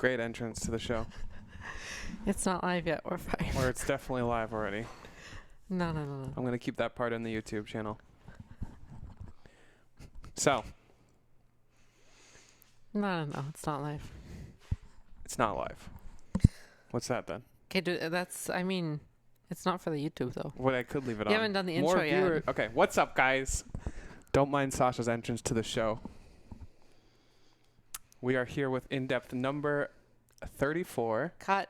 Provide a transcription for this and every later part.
Great entrance to the show. It's not live yet. We're fine. Or it's definitely live already. No. I'm going to keep that part on the YouTube channel. So. No. It's not live. It's not live. What's that then? Okay, it's not for the YouTube though. What I could leave it on. You haven't done the intro yet. Okay, what's up, guys? Don't mind Sasha's entrance to the show. We are here with in-depth number 34. Cut.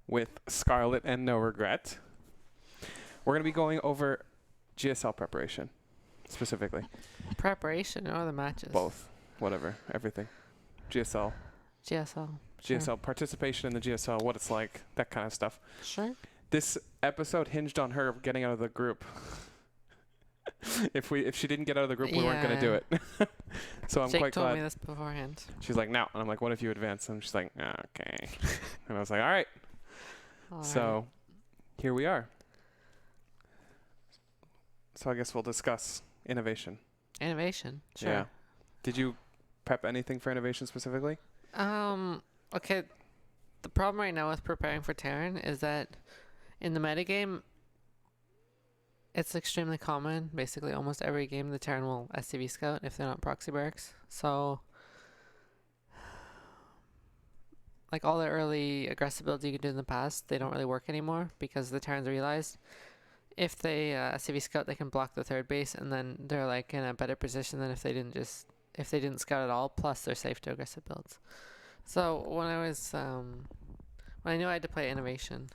With Scarlett and NoRegreT. We're going to be going over GSL preparation, specifically. Preparation or the matches? Both. Whatever. Everything. GSL. GSL. Participation in the GSL, what it's like, that kind of stuff. Sure. This episode hinged on her getting out of the group. If she didn't get out of the group, we weren't going to do it. So I'm Jake quite glad. told me this beforehand. She's like, no. And I'm like, what if you advance? And she's like, okay. And I was like, all right. So here we are. So I guess we'll discuss innovation. Innovation, sure. Yeah. Did you prep anything for innovation specifically? Okay. The problem right now with preparing for Terran is that in the metagame, it's extremely common. Basically, almost every game the Terran will SCV scout if they're not proxy barracks. So, like all the early aggressive builds you could do in the past, they don't really work anymore because the Terrans realized if they SCV scout, they can block the third base, and then they're like in a better position than if they didn't scout at all. Plus, they're safe to aggressive builds. So when I knew I had to play innovation,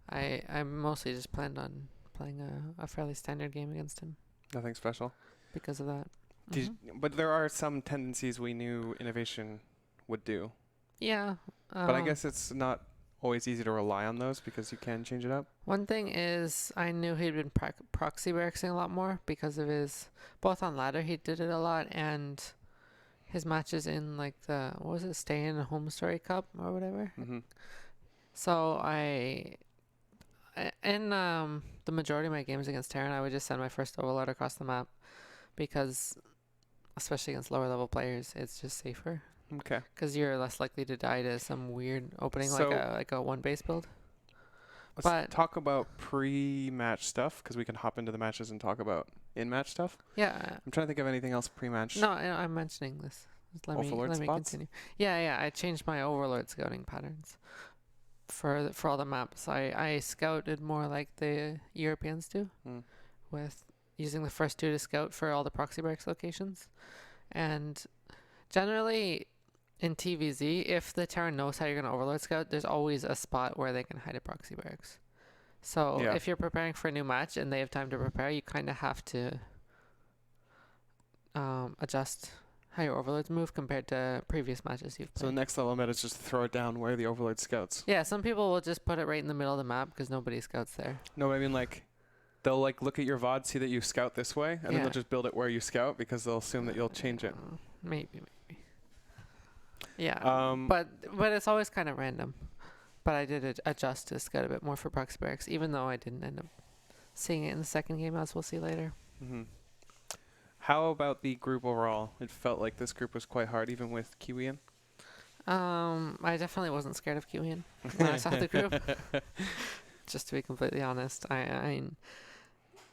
I mostly just planned on playing a fairly standard game against him. Nothing special. Because of that. But there are some tendencies we knew innovation would do. Yeah. But I guess it's not always easy to rely on those because you can change it up. One thing is I knew he'd been proxy barracksing a lot more because of his, both on ladder he did it a lot, and his matches in like the, what was it, Stay in Home Story Cup or whatever. Mm-hmm. So in the majority of my games against Terran, I would just send my first overload across the map because, especially against lower level players, it's just safer. Okay. Because you're less likely to die to some weird opening So like a one base build. Let's talk about pre-match stuff because we can hop into the matches and talk about in-match stuff. Yeah. I'm trying to think of anything else pre-match. No, I'm mentioning this. Just let me continue. Yeah. I changed my overlord scouting patterns for all the maps. I scouted more like the Europeans do, with using the first two to scout for all the proxy barracks locations, and generally in TVZ, if the Terran knows how you're going to overload scout, there's always a spot where they can hide a proxy barracks. So if you're preparing for a new match and they have time to prepare, you kind of have to adjust how your overlords move compared to previous matches you've played. So the next level meta is just to throw it down where the overlord scouts. Yeah, some people will just put it right in the middle of the map because nobody scouts there. No, I mean like they'll like look at your VOD, see that you scout this way, and then they'll just build it where you scout because they'll assume that you'll change it. Maybe. Yeah, but it's always kind of random. But I did adjust to scout a bit more for proxy barracks, even though I didn't end up seeing it in the second game, as we'll see later. Mm-hmm. How about the group overall? It felt like this group was quite hard, even with Kiwian. I definitely wasn't scared of Kiwian when I saw the group. Just to be completely honest,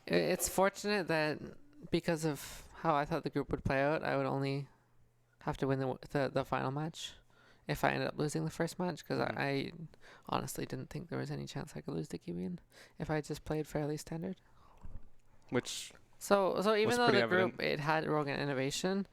it's fortunate that because of how I thought the group would play out, I would only have to win the final match if I ended up losing the first match, because I honestly didn't think there was any chance I could lose to Kiwian if I just played fairly standard. So even though the group it had Rogue and Innovation,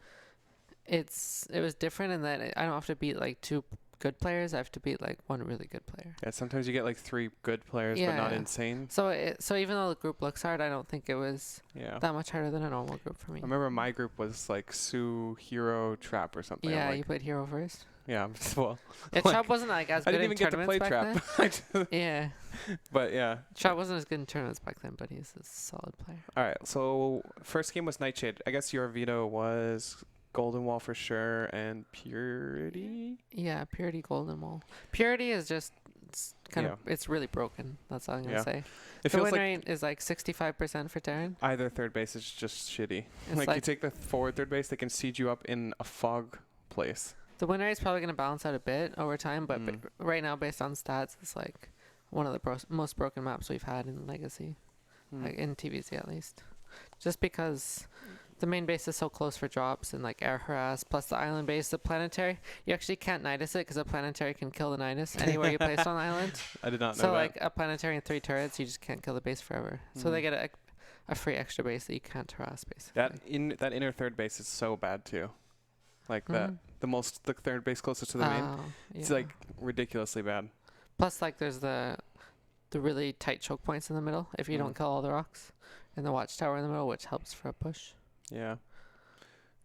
it was different in that I don't have to beat like two good players. I have to beat like one really good player. Yeah, sometimes you get like three good players, but not insane. So even though the group looks hard, I don't think it was that much harder than a normal group for me. I remember my group was like Sue, Hero, Trap or something. Yeah, you played Hero first. Yeah, well. Yeah, Trap wasn't like as good in tournaments back then. I didn't even get to play Trap. Yeah. But yeah. Trap wasn't as good in tournaments back then, but he's a solid player. All right, so first game was Nightshade. I guess your veto was Golden Wall for sure, and Purity? Yeah, Purity, Golden Wall. Purity is just it's really broken. That's all I'm going to say. The win rate is like 65% for Terran. Either third base is just shitty. Like you take the forward third base, they can siege you up in a fog place. The win rate's probably going to balance out a bit over time, but right now, based on stats, it's like one of the most broken maps we've had in Legacy, like in TVZ at least. Just because the main base is so close for drops and like air harass, plus the island base, the planetary, you actually can't Nidus it because a planetary can kill the Nidus anywhere you place on the island. I did not know so that. Like a planetary and 3 turrets, you just can't kill the base forever. So they get a free extra base that you can't harass, basically. That inner third base is so bad too. Like the third base closest to the main. It's like ridiculously bad. Plus, like there's the really tight choke points in the middle if you don't kill all the rocks, and the watchtower in the middle, which helps for a push. Yeah.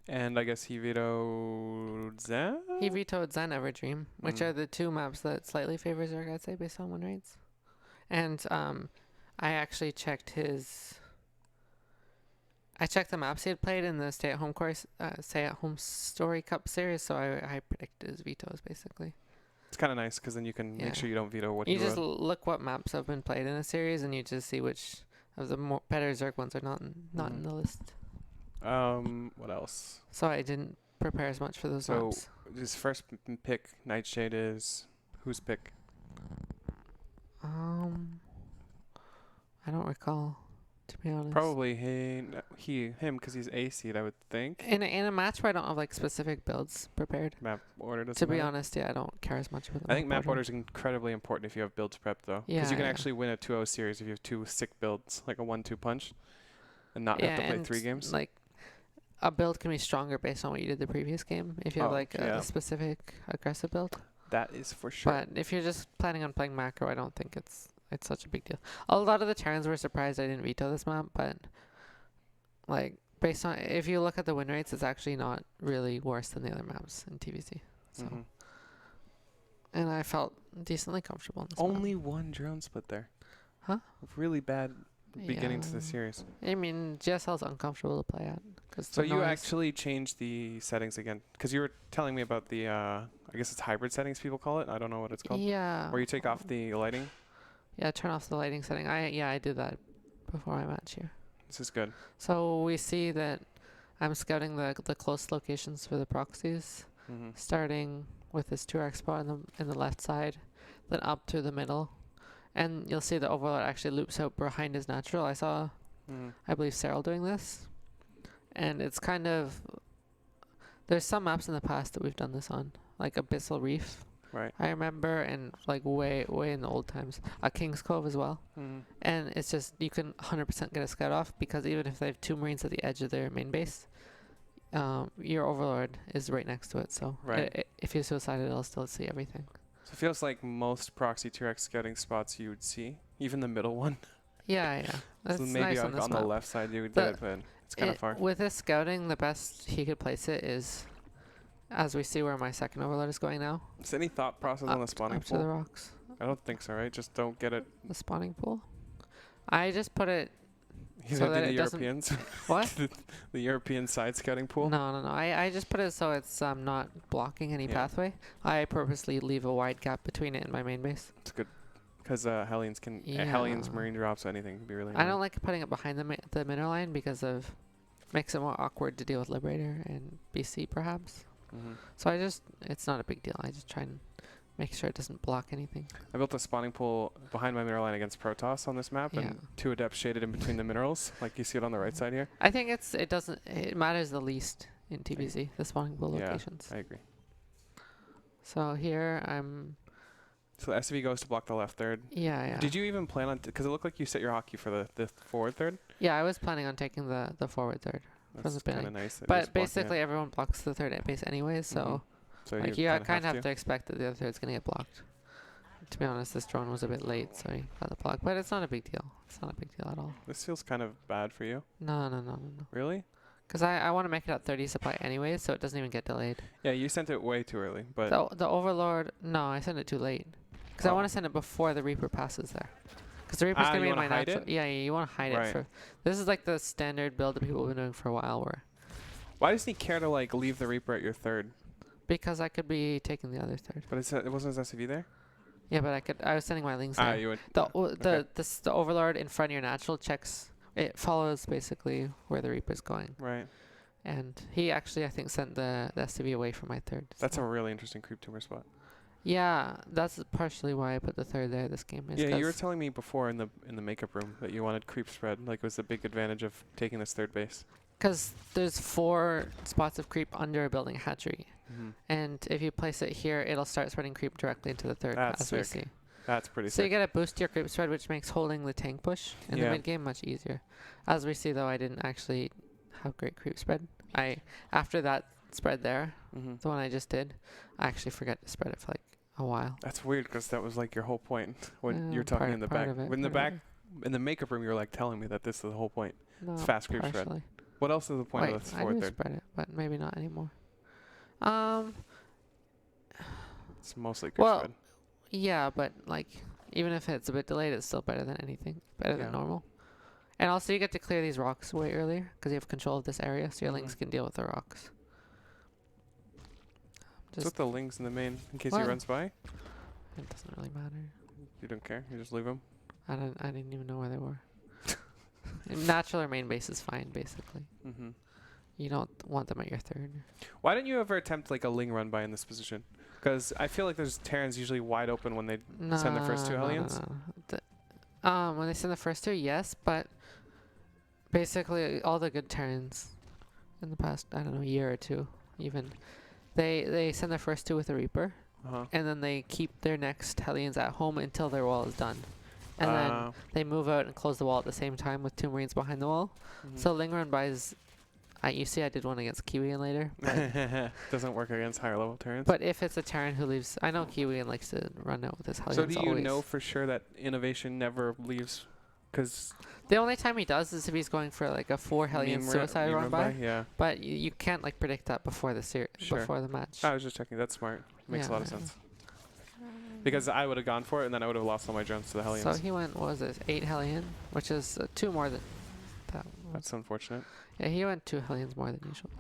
And I guess he vetoed Zen? He vetoed Zen Everdream, which are the 2 maps that slightly favor Zerg, I'd say, based on win rates. And I actually checked the maps he had played in the Stay-at-Home Story Cup series, so I predicted his vetoes, basically. It's kind of nice because then you can make sure you don't veto what you just look what maps have been played in a series, and you just see which of the better Zerg ones are not in the list. What else? So I didn't prepare as much for those maps. So his first pick, Nightshade, is whose pick? I don't recall, to be honest. Probably him because he's A seed, I would think. In a match where I don't have like specific builds prepared. Map order doesn't To be matter. honest, I don't care as much about the I think map order is incredibly important if you have builds prepped though. Because you can actually win a 2-0 series if you have 2 sick builds, like a 1-2 punch, and not have to play 3 games. Like a build can be stronger based on what you did the previous game if you have like a specific aggressive build. That is for sure. But if you're just planning on playing macro, I don't think it's such a big deal. A lot of the Terrans were surprised I didn't veto this map, but like based on if you look at the win rates, it's actually not really worse than the other maps in TVC. So, and I felt decently comfortable in this Only one drone split there. Huh? Really bad beginning to the series. I mean, GSL's uncomfortable to play at. So you actually changed the settings again? Because you were telling me about the, I guess it's hybrid settings people call it. I don't know what it's called. Yeah. Where you take off the lighting? Yeah, turn off the lighting setting. I did that before my match here. This is good. So we see that I'm scouting the close locations for the proxies, starting with this 2x spot in the left side, then up to the middle. And you'll see the Overlord actually loops out behind his natural. I saw, I believe, Cyril doing this. And it's kind of... There's some maps in the past that we've done this on, like Abyssal Reef. Right. I remember, and like way in the old times, King's Cove as well. And it's just, you can 100% get a scout off, because even if they have 2 Marines at the edge of their main base, your Overlord is right next to it. So if you suicide it, it'll still see everything. So it feels like most proxy 2x scouting spots you would see, even the middle one. Yeah. So maybe nice on the left side you would get it, but it's kind of far. With this scouting, the best he could place it is, as we see where my second Overlord is going now. Is any thought process on the spawning pool? Up to the rocks. I don't think so, right? Just don't get it. The spawning pool? I just put it... He's so that the Europeans. What? The European side scouting pool? No. I just put it so it's not blocking any pathway. I purposely leave a wide gap between it and my main base. It's good. Because Hellions can... Hellions, Marine drops, anything can be really I don't like putting it behind the mineral line because of... Makes it more awkward to deal with Liberator and BC, perhaps. So it's not a big deal. I just try and make sure it doesn't block anything. I built a spawning pool behind my mineral line against Protoss on this map, and 2 adepts shaded in between the minerals, like you see it on the right side here. I think it matters the least in TBZ, the spawning pool locations. I agree. So here I'm... So the SV goes to block the left third. Yeah. Did you even plan on... Because it looked like you set your hockey for the forward third? Yeah, I was planning on taking the forward third. That's kind of nice. But basically everyone blocks the third base anyway, so... So like you kind of have to expect that the other third's going to get blocked. To be honest, this drone was a bit late, so he got the block. But it's not a big deal. It's not a big deal at all. This feels kind of bad for you. No. Really? Because I want to make it at 30 supply anyway, so it doesn't even get delayed. Yeah, you sent it way too early. But the Overlord... No, I sent it too late. Because I want to send it before the Reaper passes there. Because the Reaper's going to be in my natural... Yeah, you want to hide it for... This is like the standard build that people have been doing for a while. Why doesn't he care to like leave the Reaper at your third? Because I could be taking the other third. But it wasn't his SCV there? Yeah, but I was sending my links there. You would... The Overlord in front of your natural checks... It follows basically where the Reaper's going. Right. And he actually, I think, sent the STV away from my third. That's a really interesting creep tumor spot. Yeah, that's partially why I put the third there this game. Yeah, you were telling me before in the makeup room that you wanted creep spread. Like, it was the big advantage of taking this third base. Because there's 4 spots of creep under a building hatchery. And if you place it here, it'll start spreading creep directly into the third, That's as we sick. see. That's pretty So sick. you get a boost to your creep spread, which makes holding the tank push in the mid game much easier. As we see, though, I didn't actually have great creep spread. After that spread there, the one I just did, I actually forgot to spread it for like a while. That's weird because that was like your whole point when you're talking in the back. In the makeup room, you were like telling me that this is the whole point. No, it's fast creep spread. What else is the point of this I forward do third? spread it, but maybe not anymore. It's mostly creep spread. Yeah, but like even if it's a bit delayed, it's still better than anything. Better than normal. And also you get to clear these rocks way earlier because you have control of this area, so your lings can deal with the rocks. Just with the lings in the main in case he runs by? It doesn't really matter. You don't care? You just leave them? I didn't even know where they were. Natural or main base is fine, basically. You don't want them at your third. Why didn't you ever attempt like a ling run by in this position? Because I feel like there's Terrans usually wide open when they send the first 2 Hellions. When they send the first 2, yes, but basically all the good Terrans in the past, I don't know, year or 2 even, they send the first 2 with a Reaper, and then they keep their next Hellions at home until their wall is done. And then they move out and close the wall at the same time with 2 Marines behind the wall. So ling run buys, you see I did one against Kiwian later. Doesn't work against higher level Terrans. But if it's a Terran who leaves, I know Kiwian likes to run out with his Hellions. So do you know for sure that innovation never leaves? Because the only time he does is if he's going for like a 4 Hellion suicide run by. Yeah. But you can't like predict that before the before the match. I was just checking. That's smart. Makes a lot of sense. Because I would have gone for it, and then I would have lost all my drones to the Hellions. So he went, what was it, 8 Hellion, which is 2 more than that. That's unfortunate. Yeah, he went 2 Hellions more than usual.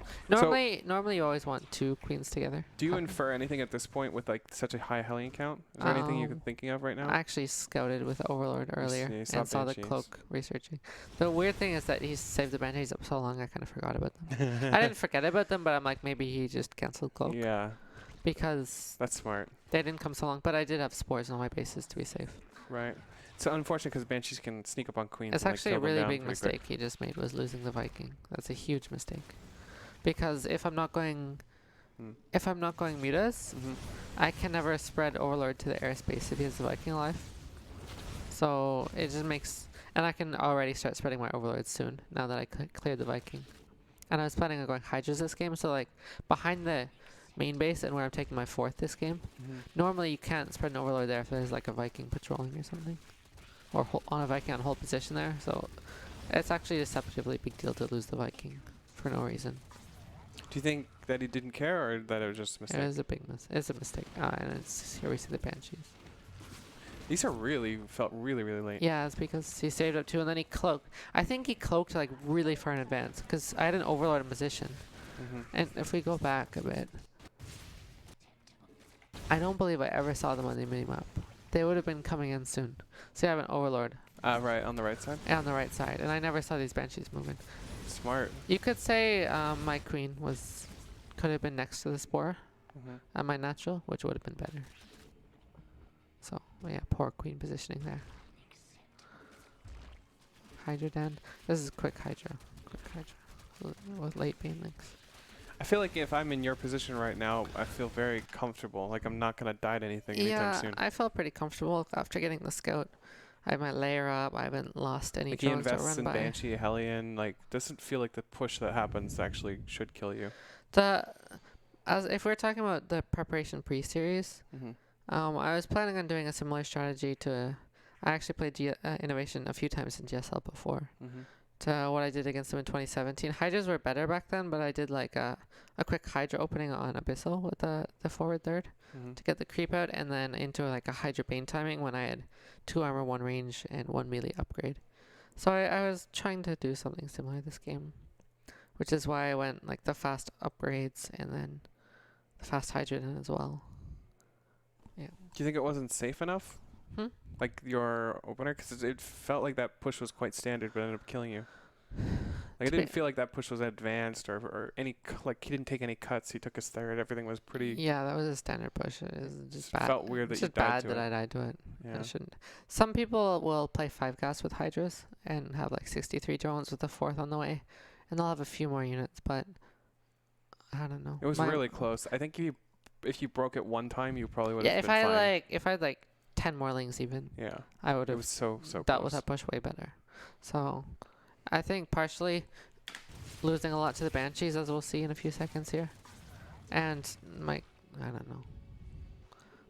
Normally you always want 2 queens together. Do you infer anything at this point with like such a high Hellion count? Is there anything you're thinking of right now? I actually scouted with Overlord earlier and saw the cloak researching. The weird thing is that he's saved the Banshees up so long I kind of forgot about them. I didn't forget about them, but I'm like, maybe he just cancelled cloak. Yeah. Because that's smart. They didn't come so long, but I did have spores on my bases to be safe. Right. It's unfortunate because Banshees can sneak up on queens. It's actually a really big mistake he just made was losing the Viking. That's a huge mistake. Because if I'm not going mutas, I can never spread Overlord to the airspace if he has the Viking alive. So it just makes, and I can already start spreading my Overlords soon now that I cleared the Viking. And I was planning on going Hydras this game, so like behind the main base and where I'm taking my 4th this game. Normally you can't spread an Overlord there if there's like a Viking patrolling or something. Or on a Viking on hold position there. So it's actually a deceptively big deal to lose the Viking for no reason. Do you think that he didn't care or that it was just a mistake? It was a big It's a mistake. And here we see the Banshees. These are felt really late. Yeah, it's because he saved up 2 and then he cloaked. I think he cloaked like really far in advance because I had an Overlord in position. And if we go back a bit, I don't believe I ever saw them on the minimap. They would have been coming in soon. So I have an Overlord. Right, on the right side? Yeah, on the right side. And I never saw these Banshees moving. Smart. You could say my queen could have been next to the spore at my natural, which would have been better. So, yeah, poor queen positioning there. Hydra down. This is quick Hydra. With late beam links. I feel like if I'm in your position right now, I feel very comfortable. Like I'm not going to die to anything anytime soon. Yeah, I felt pretty comfortable after getting the scout. I have my layer up. I haven't lost any drones to run by. He invests in Banshee, Hellion. Like, doesn't feel like the push that happens actually should kill you. If we're talking about the preparation pre-series, I was planning on doing a similar strategy to... I actually played Innovation a few times in GSL before. To what I did against them in 2017. Hydras were better back then, but I did like a quick Hydra opening on Abyssal with the forward third to get the creep out, and then into like a Hydra Bane timing when I had 2 armor, 1 range, and 1 melee upgrade. So I was trying to do something similar this game, which is why I went like the fast upgrades and then the fast Hydra in as well. Yeah. Do you think it wasn't safe enough? Like your opener? Because it felt like that push was quite standard, but ended up killing you. Like, I didn't feel like that push was advanced or any, like, he didn't take any cuts. He took his third. Everything was pretty. Yeah, that was a standard push. It was just bad. Felt weird that it's you just died bad to that it. I died to it. Yeah. I shouldn't. Some people will play 5 gas with Hydras and have like 63 drones with the 4th on the way, and they'll have a few more units, but I don't know. It was really close. I think if you broke it one time, you probably would have been fine. Yeah, if I had like 10 more lings even, yeah, I would it have was so dealt close. with that push way better. So I think partially losing a lot to the Banshees, as we'll see in a few seconds here, and I don't know.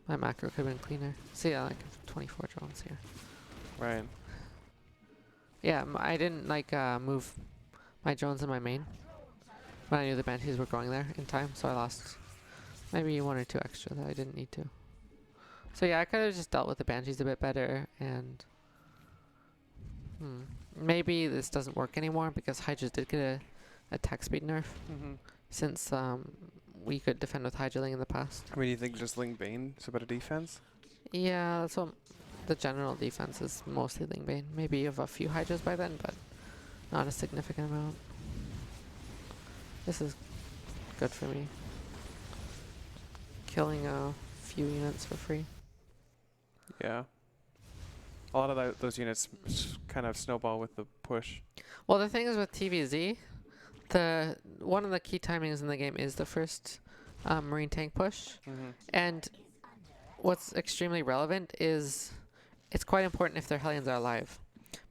My macro could have been cleaner. See, I like 24 drones here. Right. Yeah, I didn't like move my drones in my main when I knew the Banshees were going there in time, so I lost maybe 1 or 2 extra that I didn't need to. So yeah, I could have just dealt with the Banshees a bit better, and maybe this doesn't work anymore because Hydras did get a attack speed nerf since we could defend with Hydraling in the past. I mean, you think just Ling Bane is a better defense? Yeah, that's what the general defense is, mostly Ling Bane. Maybe you have a few Hydras by then, but not a significant amount. This is good for me. Killing a few units for free. Yeah. A lot of those units kind of snowball with the push. Well, the thing is with TVZ, one of the key timings in the game is the first Marine tank push. And what's extremely relevant is it's quite important if their Hellions are alive.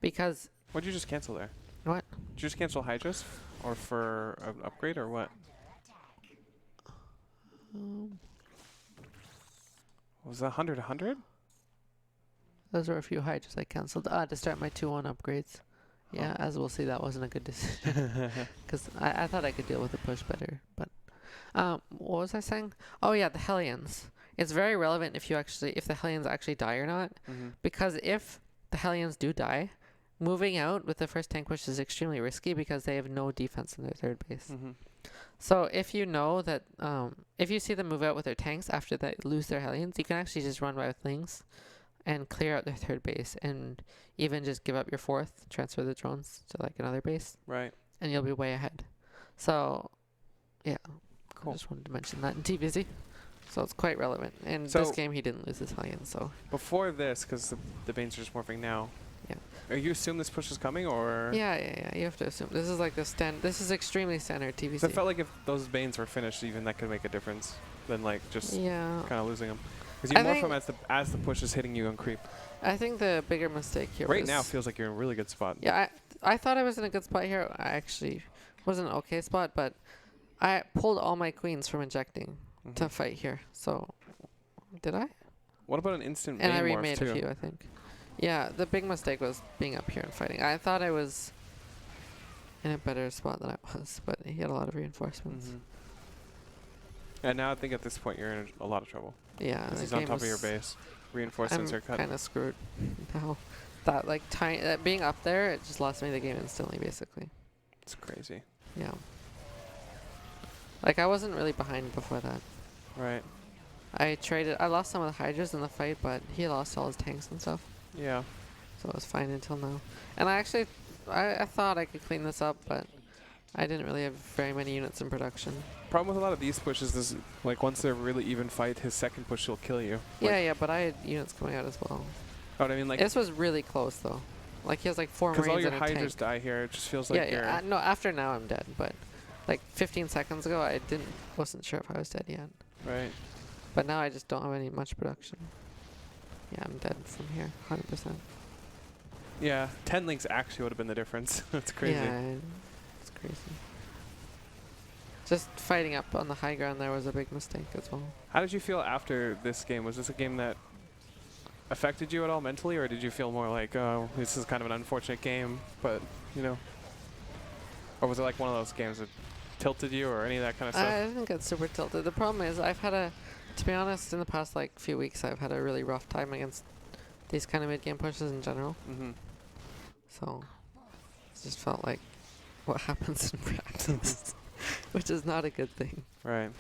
Because... What did you just cancel there? What? Did you just cancel Hydras? Or for an upgrade or what? Was that 100-100? Those were a few Hydras I cancelled to start my 2-1 upgrades. Yeah, as we'll see, that wasn't a good decision. Because I thought I could deal with the push better. But what was I saying? Oh yeah, the Hellions. It's very relevant if the Hellions actually die or not. Because if the Hellions do die, moving out with the first tank push is extremely risky because they have no defense in their third base. So if you know that, if you see them move out with their tanks after they lose their Hellions, you can actually just run by with Lings and clear out their third base and even just give up your 4th, transfer the drones to like another base. Right. And you'll be way ahead. So, yeah. Cool. I just wanted to mention that in TVZ. So it's quite relevant. And this game, he didn't lose his Hellions, so... Before this, because the Banes are just morphing now. Yeah. Are you assume this push is coming, or...? Yeah. You have to assume. This is like this is extremely standard TVZ. So I felt like if those Banes were finished, even that could make a difference than like just kind of losing them. Because you morph them as the push is hitting you on creep. I think the bigger mistake here right now feels like you're in a really good spot. Yeah, I thought I was in a good spot here. I actually was in an okay spot, but I pulled all my queens from injecting to fight here. So, did I? What about an instant And I Bane morph remade too? a few, I think. Yeah, the big mistake was being up here and fighting. I thought I was in a better spot than I was, but he had a lot of reinforcements. And now I think at this point you're in a lot of trouble. Yeah, because he's on top of your base. Reinforcements are cut. Kind of screwed now. That like being up there, it just lost me the game instantly, basically. It's crazy. Yeah. Like I wasn't really behind before that. Right. I lost some of the Hydras in the fight, but he lost all his tanks and stuff. Yeah. So it was fine until now. And I thought I could clean this up, but I didn't really have very many units in production. Problem with a lot of these pushes is, like, once they're really even fight, his second push will kill you. Yeah, but I had units coming out as well. Oh, I mean, like... This was really close, though. Like, he has, like, 4 Marines and a tank. Because all your Hydras die here, it just feels like you're... No, after now I'm dead, but, like, 15 seconds ago, I wasn't sure if I was dead yet. Right. But now I just don't have much production. Yeah, I'm dead from here, 100%. Yeah, 10 links actually would have been the difference. That's crazy. Yeah, it's crazy. Just fighting up on the high ground there was a big mistake as well. How did you feel after this game? Was this a game that affected you at all mentally, or did you feel more like, oh, this is kind of an unfortunate game, but, you know? Or was it like one of those games that tilted you or any of that kind of stuff? I didn't get super tilted. The problem is to be honest, in the past like few weeks, I've had a really rough time against these kind of mid-game pushes in general. So it just felt like what happens in practice, which is not a good thing. Right.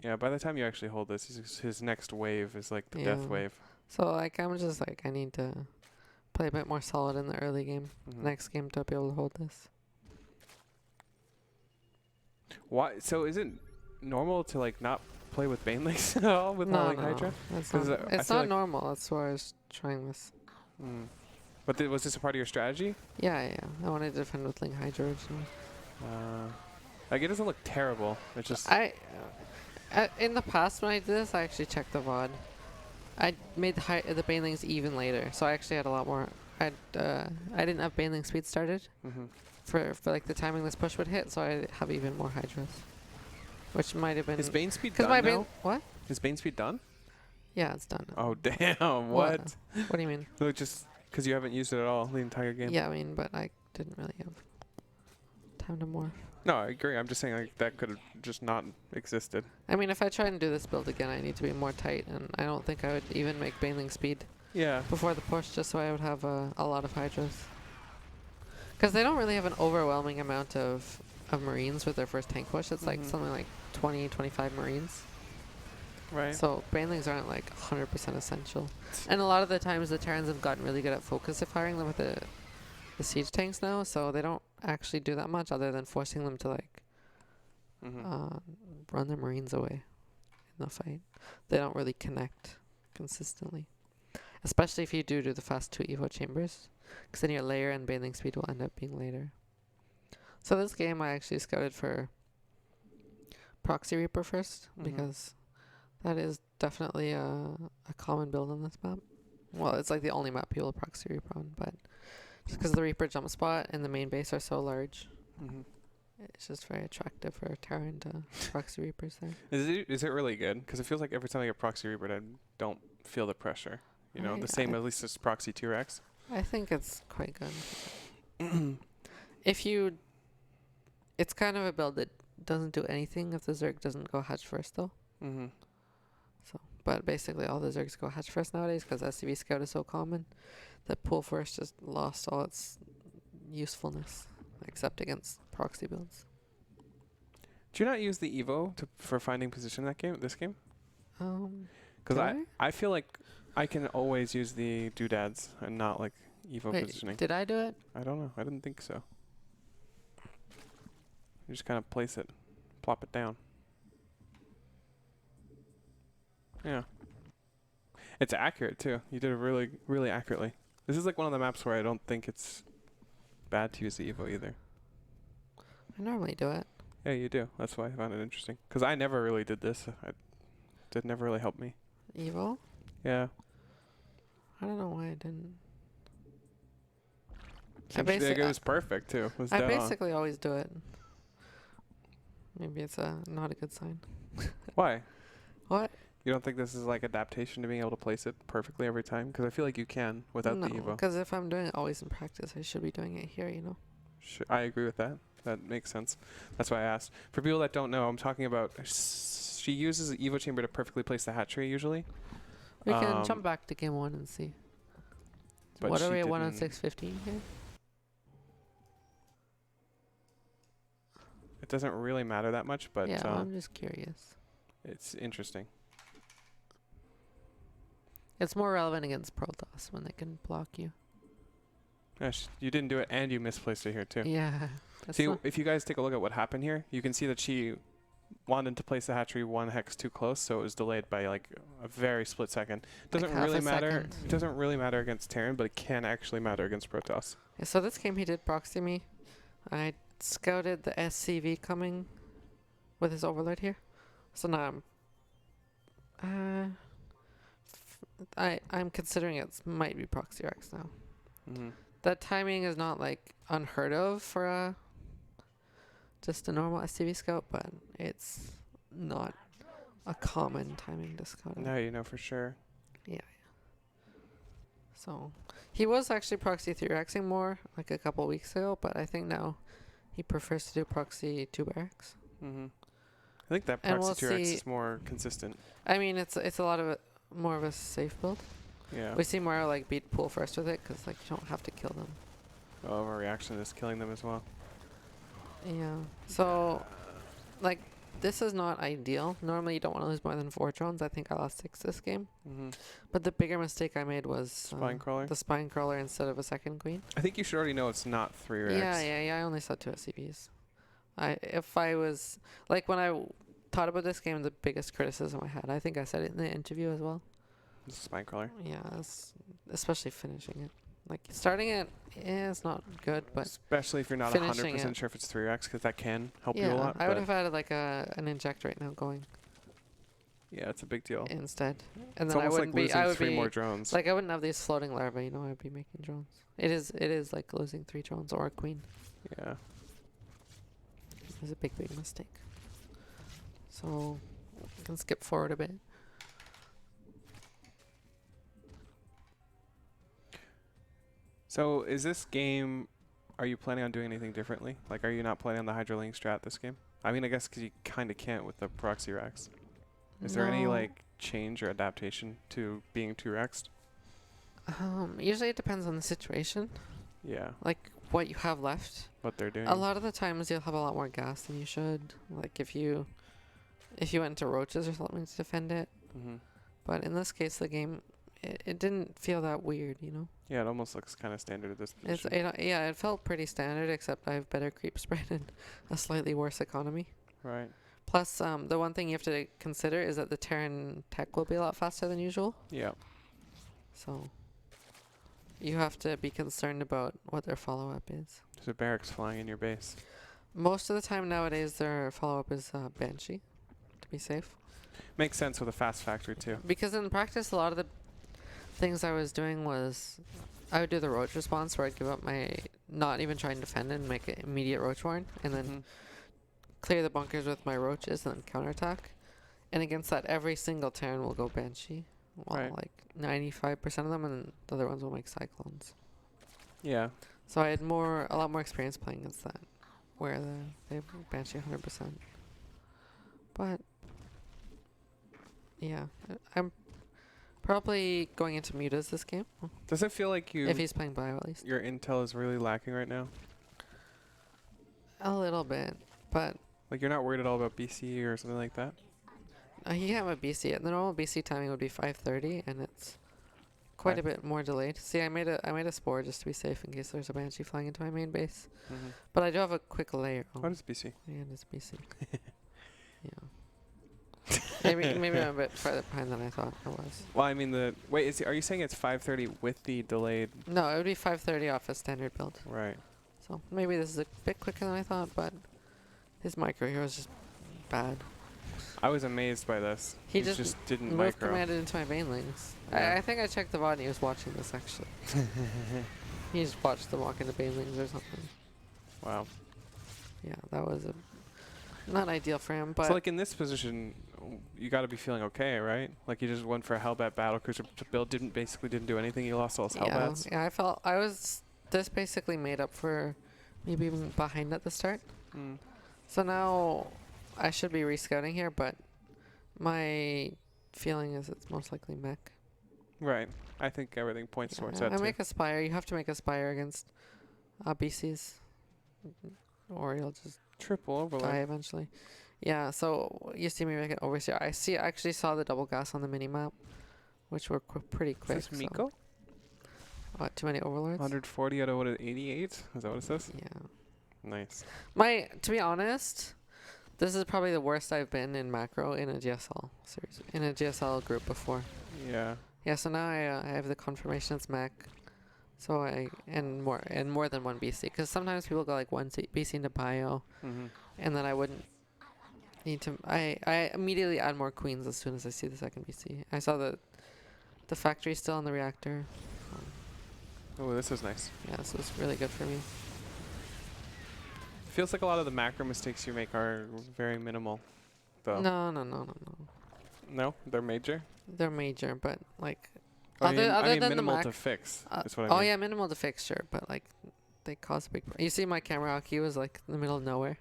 Yeah, by the time you actually hold this, his next wave is like the death wave. So like I'm just like I need to play a bit more solid in the early game. Next game to be able to hold this. Why? So is it normal to like not play with Banelings at all with Howling Hydra? It's not normal. That's why I was trying this. But was this a part of your strategy? Yeah. I wanted to defend with Ling Hydra originally. Like it doesn't look terrible. It's just in the past when I did this, I actually checked the VOD. I made the Banelings even later, so I actually had a lot more. I didn't have Baneling speed started for like the timing this push would hit, so I have even more Hydras, which might have been. Is Bane speed done now? What? Is Bane speed done? Yeah, it's done. Oh damn! What? What do you mean? No, just because you haven't used it at all the entire game. Yeah, I mean, but I didn't really have time to morph. No, I agree. I'm just saying like that could have just not existed. I mean, if I try and do this build again, I need to be more tight, and I don't think I would even make Baneling speed. Yeah. Before the push, just so I would have a lot of Hydras. Because they don't really have an overwhelming amount of Marines with their first tank push. It's like something like 20, 25 Marines. Right. So Banelings aren't like 100% essential. And a lot of the times the Terrans have gotten really good at focus firing them with the siege tanks now, so they don't actually do that much other than forcing them to like run their Marines away in the fight. They don't really connect consistently. Especially if you do the fast 2 Evo chambers, because then your layer and Baneling speed will end up being later. So this game I actually scouted for Proxy Reaper first, because that is definitely a common build on this map. Well, it's like the only map people Proxy Reaper on, but just because the Reaper jump spot and the main base are so large, it's just very attractive for Terran to Proxy Reapers there. Is it really good? Because it feels like every time I get Proxy Reaper, I don't feel the pressure. You know, the same at least as Proxy T-Rex. I think it's quite good. It's kind of a build that doesn't do anything if the Zerg doesn't go hatch first, though. So, but basically all the Zergs go hatch first nowadays because SCV Scout is so common that pull first just lost all its usefulness, except against proxy builds. Do you not use the Evo for finding position in this game? Because I feel like I can always use the doodads and not like Evo positioning. Did I do it? I don't know. I didn't think so. You just kind of place it, plop it down. Yeah. It's accurate too. You did it really, really accurately. This is like one of the maps where I don't think it's bad to use the Evo either. I normally do it. Yeah, you do. That's why I found it interesting. Because I never really did this. It never really helped me. Evo? Yeah. I don't know why I didn't. It was perfect too. I basically always do it. Maybe it's not a good sign. Why? What? You don't think this is like adaptation to being able to place it perfectly every time? Because I feel like you can without the Evo. Because if I'm doing it always in practice, I should be doing it here, you know? I agree with that. That makes sense. That's why I asked. For people that don't know, I'm talking about she uses the Evo chamber to perfectly place the hatchery usually. We can jump back to game 1 and see. But what are we at 1 on 615 here? It doesn't really matter that much, but yeah, I'm just curious. It's interesting. It's more relevant against Protoss when they can block you. Gosh, you didn't do it and you misplaced it here too. Yeah. See, if you guys take a look at what happened here, you can see that she wanted to place the hatchery 1 hex too close, so it was delayed by like a very split second. Doesn't like really matter. It doesn't really matter against Terran, but it can actually matter against Protoss. Yeah, so this game he did proxy me. I scouted the SCV coming with his overlord here. So now I'm considering it might be Proxy Rex now. That timing is not like unheard of for just a normal SCV scout, but it's not a common timing to scout. Now you know for sure. Yeah. So he was actually Proxy 3Xing more like a couple weeks ago, but I think now he prefers to do Proxy 2 barracks. I think that Proxy 2X is more consistent. I mean, it's a lot of more of a safe build. Yeah. We see more like beat pool first with it because like you don't have to kill them. Oh, our reaction is killing them as well. Yeah. So, like this is not ideal. Normally, you don't want to lose more than 4 drones. I think I lost 6 this game. But the bigger mistake I made was spine crawler. The spine crawler instead of a second queen. I think you should already know it's not 3 racks. Yeah. I only saw 2 SCPs. If I was like when I thought about this game, the biggest criticism I had, I think I said it in the interview as well. The spine crawler. Yeah, especially finishing it. Like starting it, it's not good, but especially if you're not 100% sure if it's 3 racks, because that can help you a lot. I would have had like an inject right now going. Yeah, it's a big deal. Instead, and it's then I almost wouldn't like losing be. I would 3 be more drones. Like I wouldn't have these floating larvae. You know, I'd be making drones. It is like losing 3 drones or a queen. Yeah. It's a big mistake. So, we can skip forward a bit. So, is this game, are you planning on doing anything differently? Like, are you not planning on the Hydrolink strat this game? I mean, I guess because you kind of can't with the proxy racks. Is there any, like, change or adaptation to being 2 racks? Usually it depends on the situation. Yeah. Like, what you have left. What they're doing. A lot of the times you'll have a lot more gas than you should. Like, if you went into roaches or something to defend it. But in this case, the game, it didn't feel that weird, you know? Yeah, it almost looks kind of standard at this position. It felt pretty standard, except I have better creep spread and a slightly worse economy. Right. Plus, the one thing you have to consider is that the Terran tech will be a lot faster than usual. Yeah. So, you have to be concerned about what their follow-up is. There's a barracks flying in your base. Most of the time nowadays, their follow-up is Banshee, to be safe. Makes sense with a fast factory, too. Because in practice, a lot of the things I was doing was I would do the roach response where I'd give up my not even trying to defend and make it immediate roach warn, and then clear the bunkers with my roaches and then counterattack. And against that, every single Terran will go Banshee. Well, like 95% of them, and the other ones will make Cyclones. Yeah. So I had a lot more experience playing against that, where they Banshee 100%. But yeah, I'm probably going into mutas this game. Does it feel like if he's playing bio, at least your intel is really lacking right now? A little bit, but like you're not worried at all about BC or something like that? You have a BC. The normal BC timing would be 5:30, and it's quite a bit more delayed. See, I made a spore just to be safe in case there's a Banshee flying into my main base. But I do have a quick layer. What is BC? Yeah, it's BC. Yeah. maybe I'm a bit farther behind than I thought I was. Well, I mean are you saying it's 5:30 with the delayed? No, it would be 5:30 off a standard build. Right. So maybe this is a bit quicker than I thought, but his micro here was just bad. I was amazed by this. He just didn't move micro. commanded into my banelings. Yeah. I think I checked the VOD and he was watching this actually. He just watched them walk into banelings or something. Wow. Yeah, that was not ideal for him. But so like in this position, you got to be feeling okay, right? Like you just went for a Hellbat battlecruiser to build, didn't do anything. You lost all his Hellbats. Yeah, I was this basically made up for me being behind at the start. So now I should be rescouting here, but my feeling is it's most likely mech. Right. I think everything points towards that. I make a Spire. You have to make a Spire against BCs, or you'll just triple overload die eventually. Yeah. So you see me make an overseer. I actually saw the double gas on the mini map, which were pretty quick. Is this Miko? What? Too many overlords. 140 out of what? 88? Is that what it says? Yeah. Nice. To be honest, this is probably the worst I've been in macro in a GSL series, in a GSL group before. Yeah. Yeah, so now I have the confirmation it's mech. So and more than one BC, because sometimes people go like one BC into bio, and then I wouldn't need to. I immediately add more queens as soon as I see the second BC. I saw the factory still on the reactor. Oh, this is nice. Yeah, this was really good for me. Feels like a lot of the macro mistakes you make are very minimal, though. No. No, they're major. They're major, but like I other mean than minimal the to fix. Is what I mean. Oh yeah, minimal to fix, sure, but like they cause a big. You see, my camera hockey was like in the middle of nowhere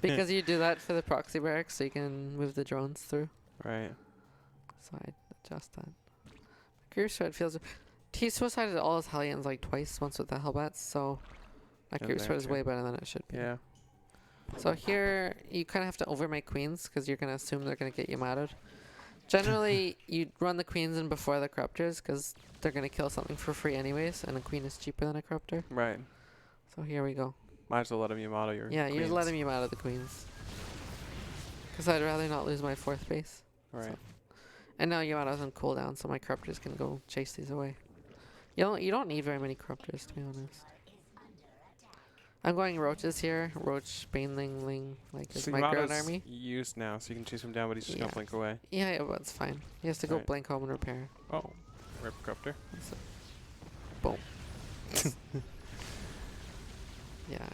because you do that for the proxy barracks, so you can move the drones through. Right. So I adjust that. Creep spread feels. He suicided all his Hellions like twice, once with the Hellbats, so my creep spread is way better than it should be. Yeah. So here, you kind of have to overmake queens because you're going to assume they're going to get you matted. Generally, you run the queens in before the corruptors because they're going to kill something for free anyways, and a queen is cheaper than a corruptor. Right. So here we go. Might as well let him Yamato your Yeah, queens. you're just letting me out of the queens. Because I'd rather not lose my 4th base. Right. So. And now Yamato's on cooldown, so my corruptors can go chase these away. You don't need very many corruptors, to be honest. I'm going roaches here. Roach, Baneling, Ling, like is my ground army. Used now, so you can chase him down, but he's just gonna blink away. Yeah, but it's fine. He has to go blink home and repair. Oh, rip corruptor. So, boom. Yeah,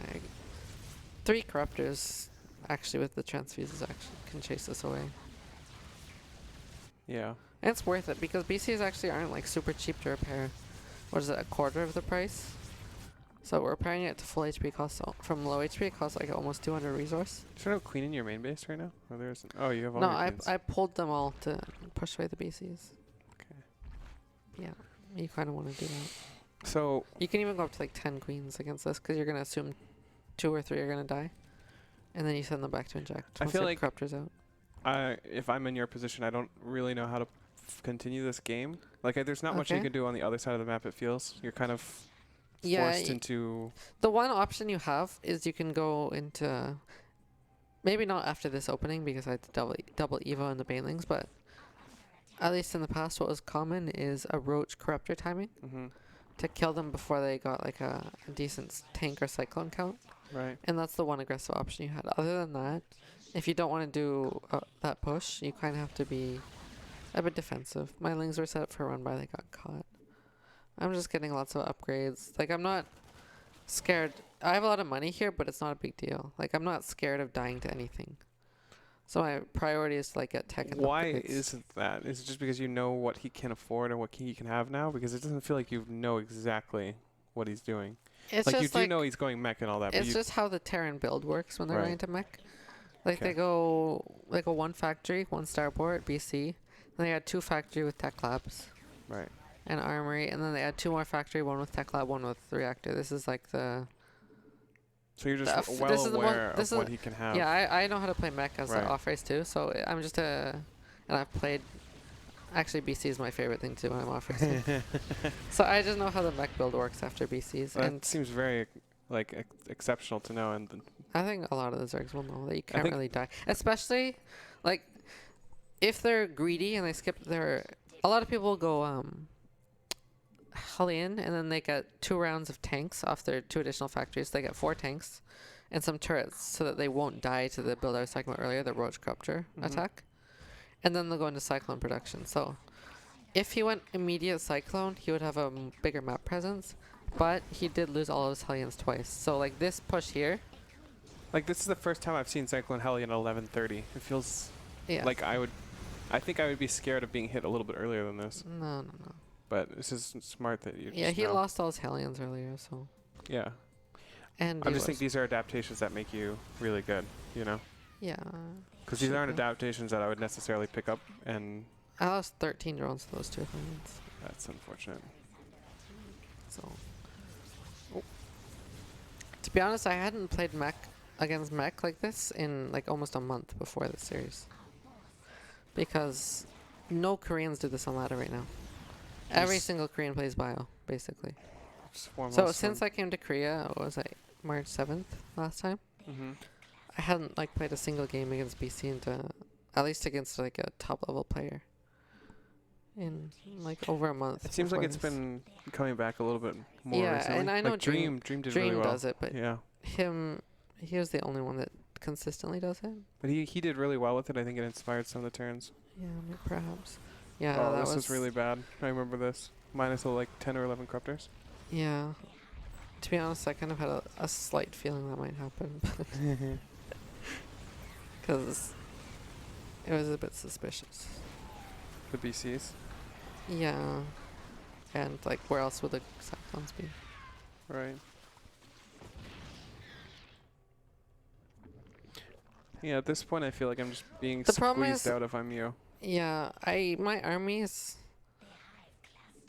3 corruptors actually with the transfuses actually can chase this away. Yeah. And it's worth it because BCs actually aren't like super cheap to repair. What is it, a quarter of the price? So we're repairing it to full HP cost. So from low HP it costs like almost 200 resource. Is there no queen in your main base right now? Oh, there isn't. Oh, you have all no, your queens. I pulled them all to push away the BCs. Okay. Yeah, you kind of want to do that. So you can even go up to like 10 queens against this because you're going to assume 2 or 3 are going to die. And then you send them back to inject. I feel like corruptors out. if I'm in your position, I don't really know how to continue this game. Like, there's not much you can do on the other side of the map, it feels. You're kind of forced into... The one option you have is you can go into... Maybe not after this opening because I had to double Evo in the Banelings, but at least in the past what was common is a Roach Corruptor timing to kill them before they got like a decent tank or cyclone count. Right. And that's the one aggressive option you had. Other than that, if you don't want to do that push, you kind of have to be a bit defensive. My Lings were set up for a run by, they got caught. I'm just getting lots of upgrades. Like, I'm not scared. I have a lot of money here, but it's not a big deal. Like, I'm not scared of dying to anything. So my priority is to like get tech and Why upgrades. isn't that? Is it just because you know what he can afford or what he can have now? Because it doesn't feel like you know exactly what he's doing. It's like, just you do know he's going mech and all that. It's just how the Terran build works when they're running to mech. Like, they go like a 1 factory, 1 starport, BC. Then they add 2 factory with tech labs. Right. And armory. And then they add 2 more factory, 1 with tech lab, 1 with reactor. This is like the... So you're just well aware of what he can have. Yeah, I know how to play mech as an off race too. So I'm just and I've played... Actually, BC is my favorite thing to do when I'm off racing. So I just know how the mech build works after BCs. That and seems very like exceptional to know. And I think a lot of the Zergs will know that you can't really die. Especially, like, if they're greedy and they skip their... A lot of people go Hellion, and then they get 2 rounds of tanks off their 2 additional factories. They get 4 tanks and some turrets so that they won't die to the build I was talking about earlier, the Roach Corruptor attack. And then they'll go into Cyclone production. So if he went immediate Cyclone, he would have a bigger map presence. But he did lose all of his Hellions twice. So, like, this push here... Like, this is the first time I've seen Cyclone Hellion at 11:30. It feels like I think I would be scared of being hit a little bit earlier than this. No. But this is smart that you he lost all his Hellions earlier, so... Yeah. And I just think these are adaptations that make you really good, you know? Yeah. Because these aren't adaptations that I would necessarily pick up and... I lost 13 drones to those 2 Hellions. That's unfortunate. So... To be honest, I hadn't played mech against mech like this in like almost a month before this series. Because no Koreans do this on ladder right now. Every single Korean plays bio, basically. So since I came to Korea, what was I, March 7th last time? I hadn't like played a single game against BC into, at least against like a top level player in like over a month. It seems like it's been coming back a little bit more recently. And I know like Dream did really well. Does it, but he was the only one that consistently does it. But he did really well with it. I think it inspired some of the turns. Yeah, perhaps. Yeah, oh, this was really bad. I remember this. Minus like 10 or 11 corruptors. Yeah. To be honest, I kind of had a slight feeling that might happen. Because it was a bit suspicious. The BCs? Yeah. And like, where else would the Cyclones be? Right. Yeah, at this point I feel like I'm just being squeezed out if I'm you. Yeah, my armies...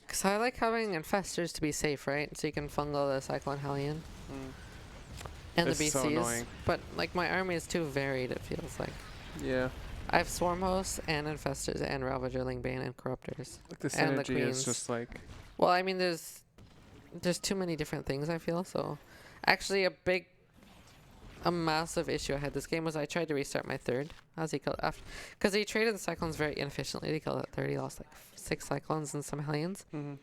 Because I like having infestors to be safe, right? So you can fungal the Cyclone Hellion. And it's the BCs. so annoying. But like my army is too varied, it feels like. Yeah. I have swarm hosts and infestors and ravager, lingbane, and corruptors. Like the and the synergy queens. is just like. Well, I mean, there's too many different things, I feel. So actually a massive issue I had this game was I tried to restart my third as he killed after, because he traded the cyclones very inefficiently. He killed at 30, lost like 6 cyclones and some hellions. And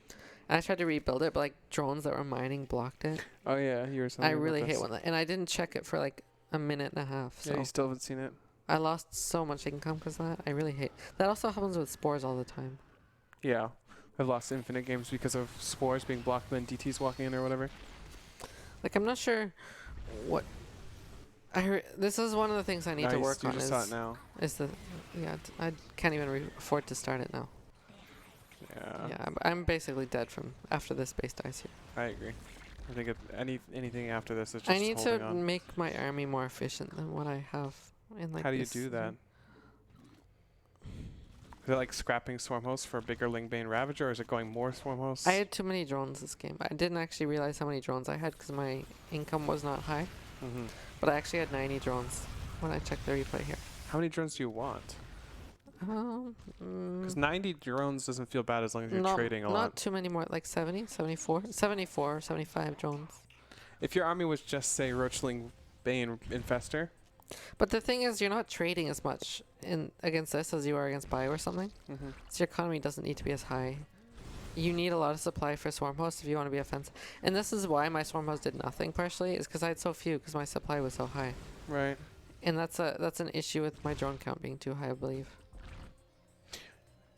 I tried to rebuild it, but like drones that were mining blocked it. Oh yeah, you were saying. I really hate when that, and I didn't check it for like a minute and a half. So yeah, you still haven't seen it. I lost so much income because of that. I really hate that. Also happens with spores all the time. Yeah, I've lost infinite games because of spores being blocked and then DTs walking in or whatever. Like I'm not sure what. I heard this is one of the things I need to work on. You just saw it now. I can't even afford to start it now. Yeah, I'm basically dead from after this base dies here. I agree. I think anything after this is just I need to on. make my army more efficient than what I have in like. How do you do that? Is it like scrapping swarm hosts for a bigger lingbane ravager, or is it going more swarm hosts? I had too many drones this game. I didn't actually realize how many drones I had because my income was not high. But I actually had 90 drones when I checked the replay here. How many drones do you want? Because 90 drones doesn't feel bad as long as you're trading a lot. Not too many more, like 70, 74, 74, 75 drones. If your army was just, say, Roachling Bane Infestor. But the thing is, you're not trading as much against this as you are against Bio or something. So your economy doesn't need to be as high. You need a lot of supply for swarm hosts if you want to be offensive. And this is why my swarm hosts did nothing partially, is because I had so few because my supply was so high. Right. And that's an issue with my drone count being too high, I believe.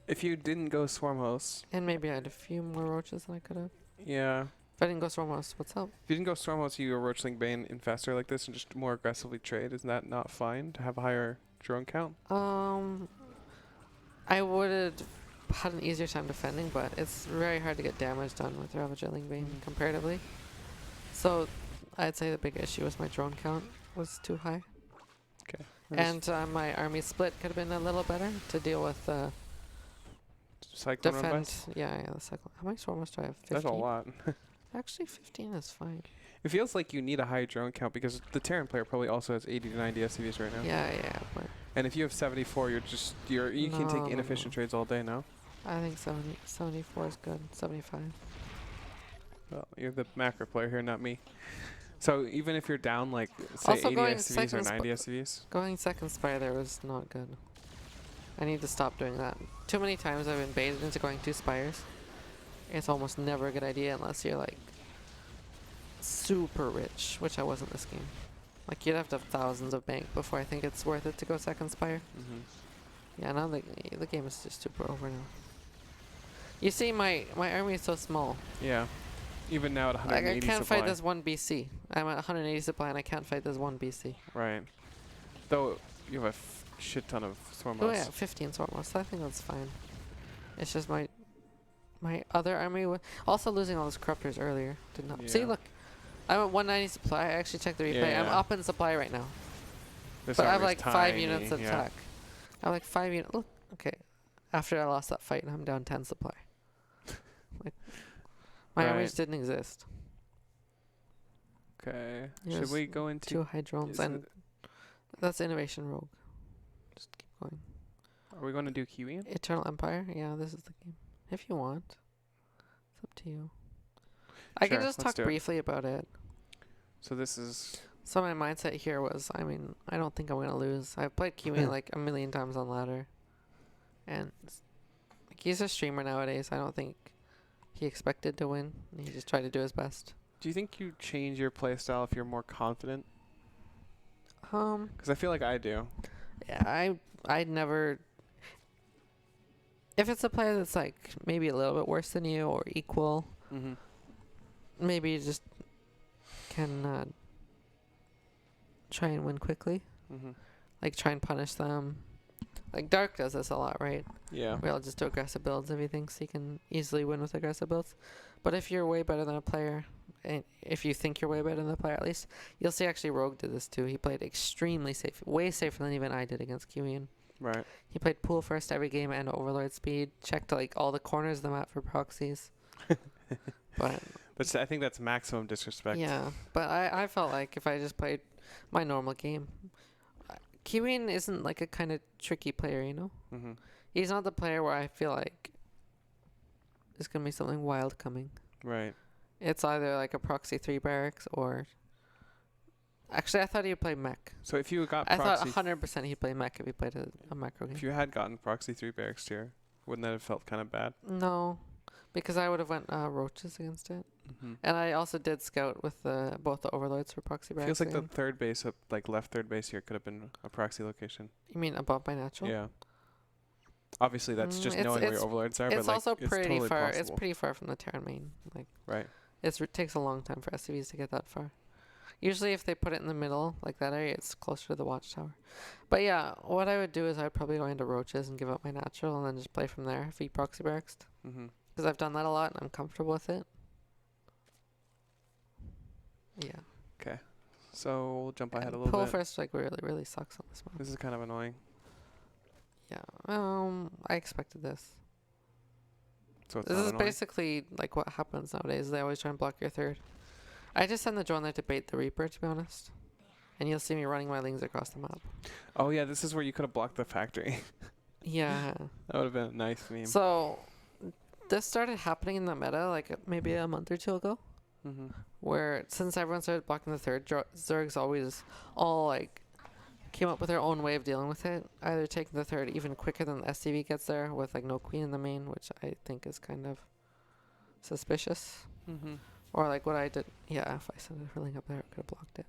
If you didn't go swarm hosts. And maybe I had a few more roaches than I could have. Yeah. If I didn't go swarm hosts, what's up? If you didn't go swarm hosts, you go Roachling Bane Infestor like this and just more aggressively trade. Isn't that not fine to have a higher drone count? I would have had an easier time defending, but it's very hard to get damage done with Ravager Lingbane comparatively. So I'd say the big issue was my drone count was too high. Okay. And my army split could have been a little better to deal with Cyclone defend. Yeah, the cyclone. How many swarmers do I have? 15? That's a lot. Actually, 15 is fine. It feels like you need a high drone count because the Terran player probably also has 80 to 90 SCVs right now. Yeah, but and if you have 74, you can take inefficient trades all day now. I think 74 is good. 75. Well, you're the macro player here, not me. So even if you're down like say also 80 SCVs or 90 SCVs, going second spire there was not good. I need to stop doing that. Too many times I've been baited into going 2 spires. It's almost never a good idea unless you're like super rich, which I wasn't this game. Like you'd have to have thousands of bank before I think it's worth it to go second spire. Yeah, now the game is just super over now. You see, my army is so small. Yeah, even now at 180 like I can't supply. fight this 1 BC. I'm at 180 supply and I can't fight this 1 BC. Right. Though you have a shit ton of swarm Oh hosts. yeah, 15 swarm hosts. I think that's fine. It's just my other army also losing all those corruptors earlier did not. See, look, I'm at 190 supply. I actually checked the replay. Yeah. I'm up in supply right now. This But I have army's like 5 tiny, units of yeah. attack. I have like 5 units. Look, okay. After I lost that fight, I'm down 10 supply. Like my armies didn't exist. Okay. Yes, Should we go into 2 high drones and that's innovation rogue. Just keep going. Are we going to do Kiwi? Eternal Empire. Yeah, this is the game. If you want, it's up to you. I can just talk briefly about it. So this is. So my mindset here was, I mean, I don't think I'm gonna lose. I've played Kiwi like a million times on ladder, and like he's a streamer nowadays. I don't think he expected to win. He just tried to do his best. Do you think you change your playstyle if you're more confident? Because I feel like I do. Yeah, I'd never. If it's a player that's like maybe a little bit worse than you or equal, maybe you just can try and win quickly. Like try and punish them. Like Dark does this a lot, right? Yeah. We'll just do aggressive builds if he thinks he can easily win with aggressive builds. But if you're way better than a player, and if you think you're way better than the player at least, you'll see actually Rogue did this too. He played extremely safe, way safer than even I did against Kiwian. Right. He played pool first every game and overlord speed. Checked like all the corners of the map for proxies. But I think that's maximum disrespect. Yeah, but I felt like if I just played my normal game, Kiwin isn't like a kind of tricky player, you know? Mm-hmm. He's not the player where I feel like there's going to be something wild coming. Right. It's either like a proxy 3 barracks or... Actually, I thought he'd play mech. So if you got I proxy... thought 100% he'd play mech if he played a macro game. If you had gotten proxy 3 barracks tier, wouldn't that have felt kind of bad? No, because I would have went roaches against it. Mm-hmm. And I also did scout with both the overlords for proxy barracks. Feels like the third base, like left third base here, could have been a proxy location. You mean above my natural? Yeah. Obviously, that's just knowing where your overlords are. It's but also pretty totally far. possible. It's pretty far from the Terran main. Like right. It takes a long time for SCVs to get that far. Usually, if they put it in the middle, like that area, it's closer to the watchtower. But yeah, what I would do is I'd probably go into roaches and give up my natural, and then just play from there if he proxy barracks. Because I've done that a lot and I'm comfortable with it. Yeah. Okay. So we'll jump ahead a little bit. Pull first strike really sucks on this one. This is kind of annoying. Yeah. I expected this. So it's this not is annoying? Basically like what happens nowadays. They always try and block your third. I just send the drone there to bait the Reaper, to be honest. And you'll see me running my lings across the map. Oh yeah, this is where you could have blocked the factory. Yeah. That would have been a nice meme. So this started happening in the meta like maybe a month or two ago. Mm-hmm. Where since everyone started blocking the third, Zerg's always all like came up with their own way of dealing with it. Either taking the third even quicker than the SCV gets there with like no queen in the main, which I think is kind of suspicious. Mm-hmm. Or like what I did. Yeah, if I sent a link up there, I could have blocked it.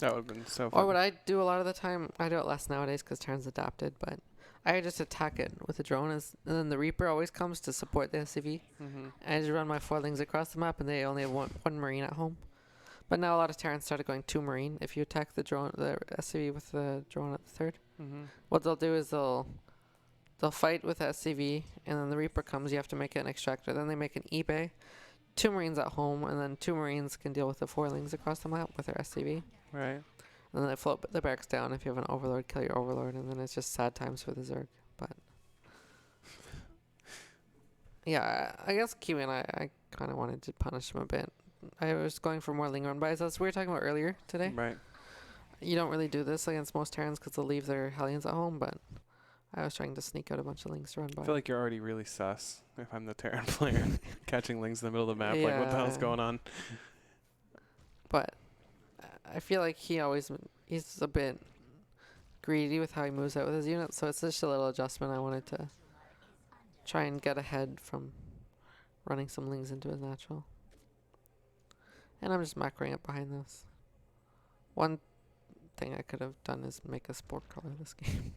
That would have been so fun. Or what I do a lot of the time, I do it less nowadays because Terran's adapted, but I just attack it with the drone, and then the Reaper always comes to support the SCV. Mm-hmm. I just run my foilings across the map, and they only have one Marine at home. But now a lot of Terrans started going 2 Marine. If you attack the SCV with the drone at the third, what they'll do is they'll fight with SCV, and then the Reaper comes. You have to make it an extractor. Then they make an eBay, 2 Marines at home, and then 2 Marines can deal with the foilings across the map with their SCV. Right. And then they float the barracks down. If you have an overlord, kill your overlord, and then it's just sad times for the Zerg. But yeah, I guess Kiwi I kind of wanted to punish him a bit. I was going for more ling run buys. That's what we were talking about earlier today. Right. You don't really do this against most Terrans because they'll leave their Hellions at home, but I was trying to sneak out a bunch of lings to run by. I feel like you're already really sus if I'm the Terran player catching lings in the middle of the map. Like, what the hell's going on? But I feel like he's a bit greedy with how he moves out with his units, so it's just a little adjustment. I wanted to try and get ahead from running some lings into his natural. And I'm just macroing it behind this. One thing I could have done is make a sport color this game.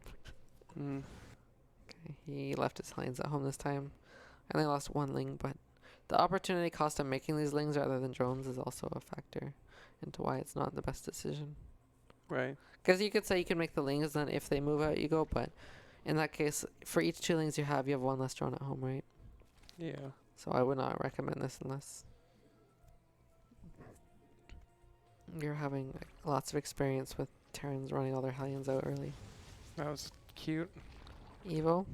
Okay, he left his Hellions at home this time. And they lost 1 ling, but the opportunity cost of making these lings rather than drones is also a factor into why it's not the best decision. Right. Because you could say you can make the lings, then if they move out, you go. But in that case, for each 2 lings you have 1 less drone at home, right? Yeah. So I would not recommend this unless you're having like, lots of experience with Terrans running all their Hellions out early. That was cute. Evo?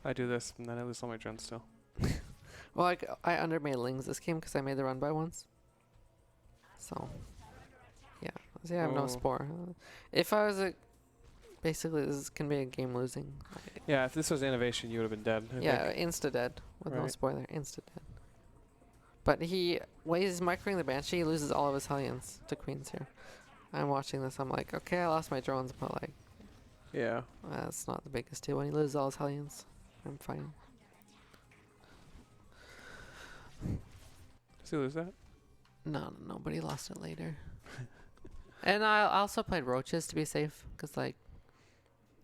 I do this, and then I lose all my drones still. Well, I undermade lings this game because I made the run by once. So, yeah. See, I have no spore. If I was basically, this can be a game losing. Yeah, if this was innovation, you would have been dead. I think. Insta dead with no spoiler. Insta dead. But when he's microing the Banshee, he loses all of his Hellions to Queens here. I'm watching this. I'm like, okay, I lost my drones, but like, yeah, that's not the biggest deal. When he loses all his Hellions, I'm fine. Does he lose that? No, nobody lost it later. And I also played roaches to be safe, because like,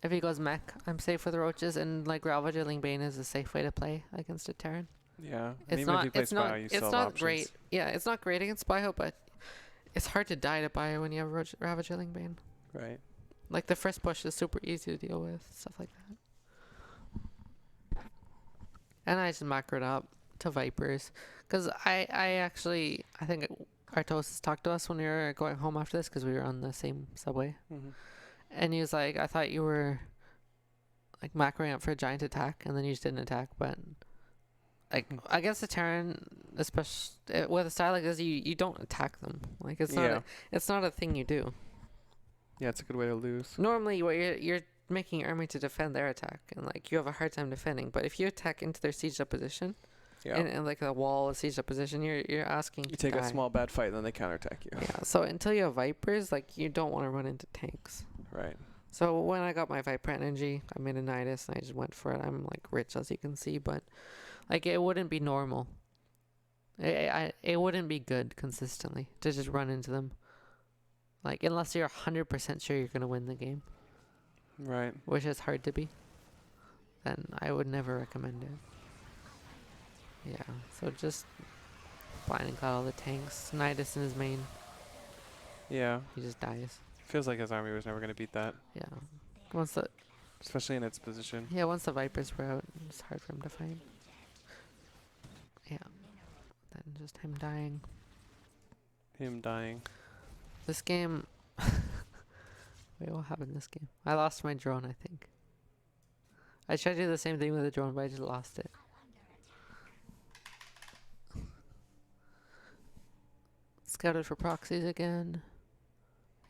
if he goes mech, I'm safe with roaches, and like Ravaging Bane is a safe way to play against a Terran. Yeah, it's not. It's not great. Yeah, it's not great against Bio, but it's hard to die to Bio when you have Ravaging Bane. Right. Like the first push is super easy to deal with, stuff like that. And I just macroed up to Vipers, because I think Artosis talked to us when we were going home after this, because we were on the same subway, and he was like, I thought you were like macroing up for a giant attack, and then you just didn't attack, but like I guess the Terran, especially with a style like this, you don't attack them. Like it's not a thing you do. Yeah, it's a good way to lose. Normally, what you're making your army to defend their attack, and like you have a hard time defending. But if you attack into their sieged up position, and like a wall of sieged up position, you're asking. You take a small bad fight, and then they counterattack you. Yeah. So until you have Vipers, like you don't want to run into tanks. Right. So when I got my Viper energy, I made a Nidus and I just went for it. I'm like rich, as you can see, but like it wouldn't be normal. It wouldn't be good consistently to just run into them. Like unless you're 100% sure you're gonna win the game. Right. Which is hard to be. Then I would never recommend it. Yeah. So just blinding cloud all the tanks. Nidus in his main. Yeah. He just dies. Feels like his army was never gonna beat that. Yeah. Especially in its position. Yeah, once the Vipers were out, it's hard for him to fight. Yeah. Then just him dying. This game... Wait, what happened in this game? I lost my drone, I think. I tried to do the same thing with the drone, but I just lost it. Scouted for proxies again.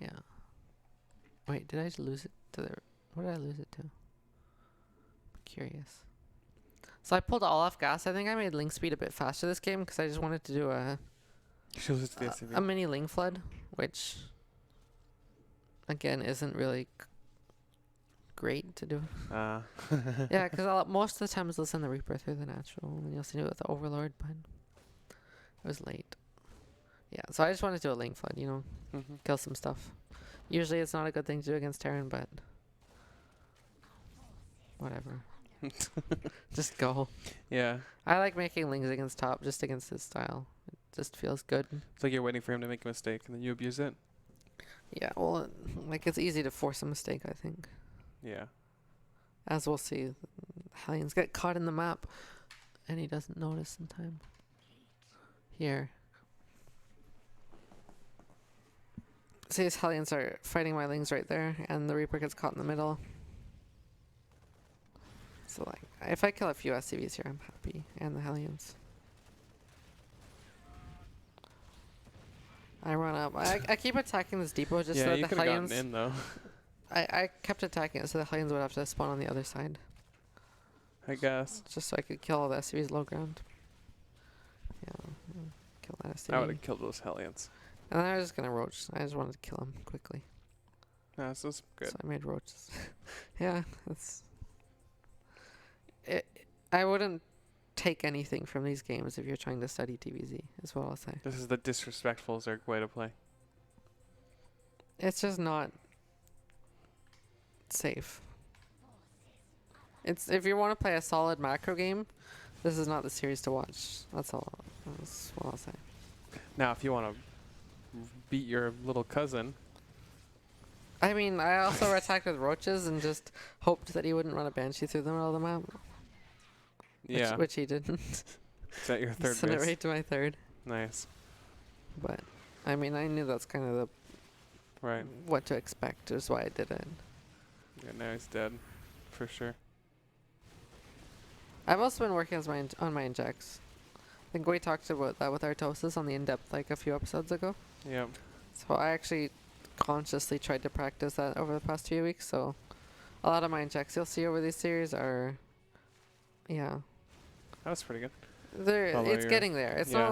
Yeah. Wait, did I just lose it to the... What did I lose it to? I'm curious. So I pulled all off gas. I think I made link speed a bit faster this game because I just wanted to do a mini link flood, which again isn't really great to do. Yeah, because most of the times I'll send the Reaper through the natural, and you'll see it with the Overlord, but it was late. Yeah, so I just wanted to do a link flood, kill some stuff. Usually it's not a good thing to do against Terran, but whatever. Just go. Yeah. I like making links against top, just against his style. It just feels good. It's like you're waiting for him to make a mistake and then you abuse it. Yeah, well, like it's easy to force a mistake, I think. Yeah. As we'll see, Hellions get caught in the map, and he doesn't notice in time. Here. See, his Hellions are fighting my Lings right there, and the Reaper gets caught in the middle. So, like, if I kill a few SCVs here, I'm happy. And the Hellions. I run up. I keep attacking this depot just so that the Hellions... Yeah, you could have gotten in, though. I kept attacking it so the Hellions would have to spawn on the other side. I guess. Just so I could kill all the SCVs low ground. Yeah. Kill that SCV. I would have killed those Hellions. And then I was just going to roach. I just wanted to kill him quickly. Yeah, this is good. So I made roaches. Yeah, that's... I wouldn't take anything from these games if you're trying to study TVZ, is what I'll say. This is the disrespectful Zerg way to play. It's just not safe. It's if you want to play a solid macro game, this is not the series to watch. That's all. That's what I'll say. Now, if you want to beat your little cousin... I mean, I also attacked with roaches and just hoped that he wouldn't run a Banshee through the middle of the map. Yeah. Which he didn't. Is that your third Sent it miss? right to my third. Nice. But, I mean, I knew that's kind of the... Right. What to expect is why I did it. Yeah, now he's dead. For sure. I've also been working on my injects. I think we talked about that with Artosis on the in-depth like a few episodes ago. Yeah. So I actually consciously tried to practice that over the past few weeks. So a lot of my injects you'll see over these series are, yeah. That was pretty good. It's getting there. It's not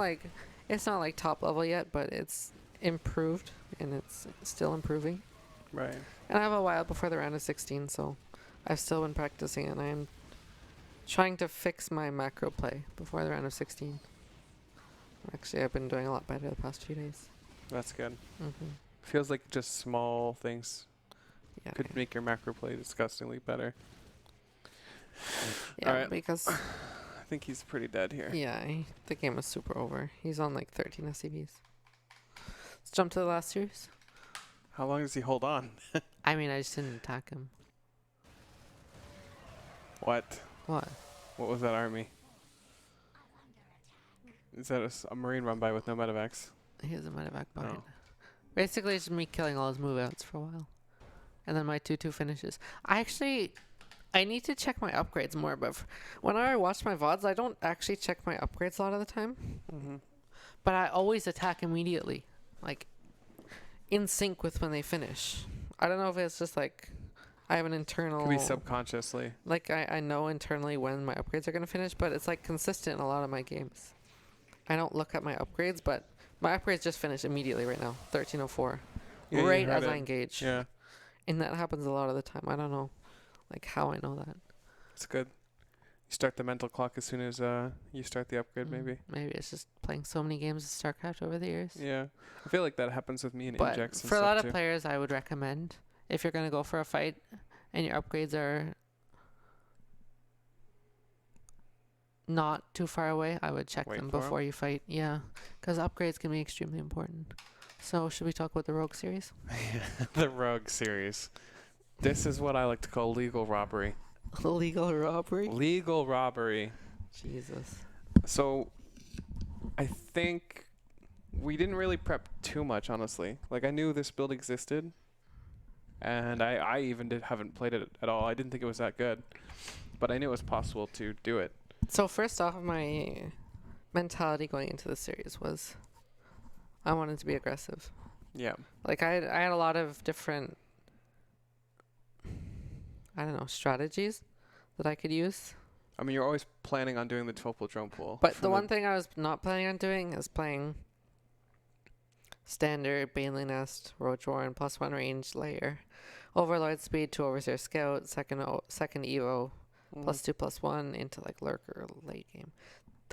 like top level yet, but it's improved and it's still improving. Right. And I have a while before the round of 16, so I've still been practicing and I'm trying to fix my macro play before the round of 16. Actually, I've been doing a lot better the past few days. That's good. Mm-hmm. Feels like just small things could Yeah. make your macro play disgustingly better. Yeah, Alright. because I think he's pretty dead here. yeah, the game is super over. He's on like 13 SCVs. Let's jump to the last series. How long does he hold on? I mean, I just didn't attack him. What? What? What was that army? Is that a marine run by with no medevacs? He has a medevac behind. Oh. Basically, it's just me killing all his move outs for a while. And then my 2-2 finishes. I actually I need to check my upgrades more, but when I watch my VODs, I don't actually check my upgrades a lot of the time. Mm-hmm. But I always attack immediately, like in sync with when they finish. I don't know if it's just like I have an internal... Could be subconsciously. Like I know internally when my upgrades are going to finish, but it's like consistent in a lot of my games. I don't look at my upgrades, but my upgrades just finished immediately right now, 1304. Yeah, right as I engage. Yeah. And that happens a lot of the time. I don't know like how I know that. It's good. You start the mental clock as soon as you start the upgrade, maybe. Maybe it's just playing so many games of StarCraft over the years. Yeah. I feel like that happens with me in but injects and for a lot of too. players, I would recommend, if you're going to go for a fight and your upgrades are not too far away, I would check them before you fight. Yeah, because upgrades can be extremely important. So should we talk about the Rogue series? The Rogue series. This is what I like to call legal robbery. Legal robbery? Legal robbery. Jesus. So I think we didn't really prep too much, honestly. Like, I knew this build existed, and I even haven't played it at all. I didn't think it was that good, but I knew it was possible to do it. So first off, my mentality going into the series was I wanted to be aggressive. Yeah. Like, I had a lot of different, I don't know, strategies that I could use. I mean, you're always planning on doing the 12-pool drone pool. But the one thing I was not planning on doing is playing standard Baneley Nest, Roach Warren, +1 range layer, Overlord speed, 2 Overseer Scout, second Evo, +2/+1 into like Lurker late game.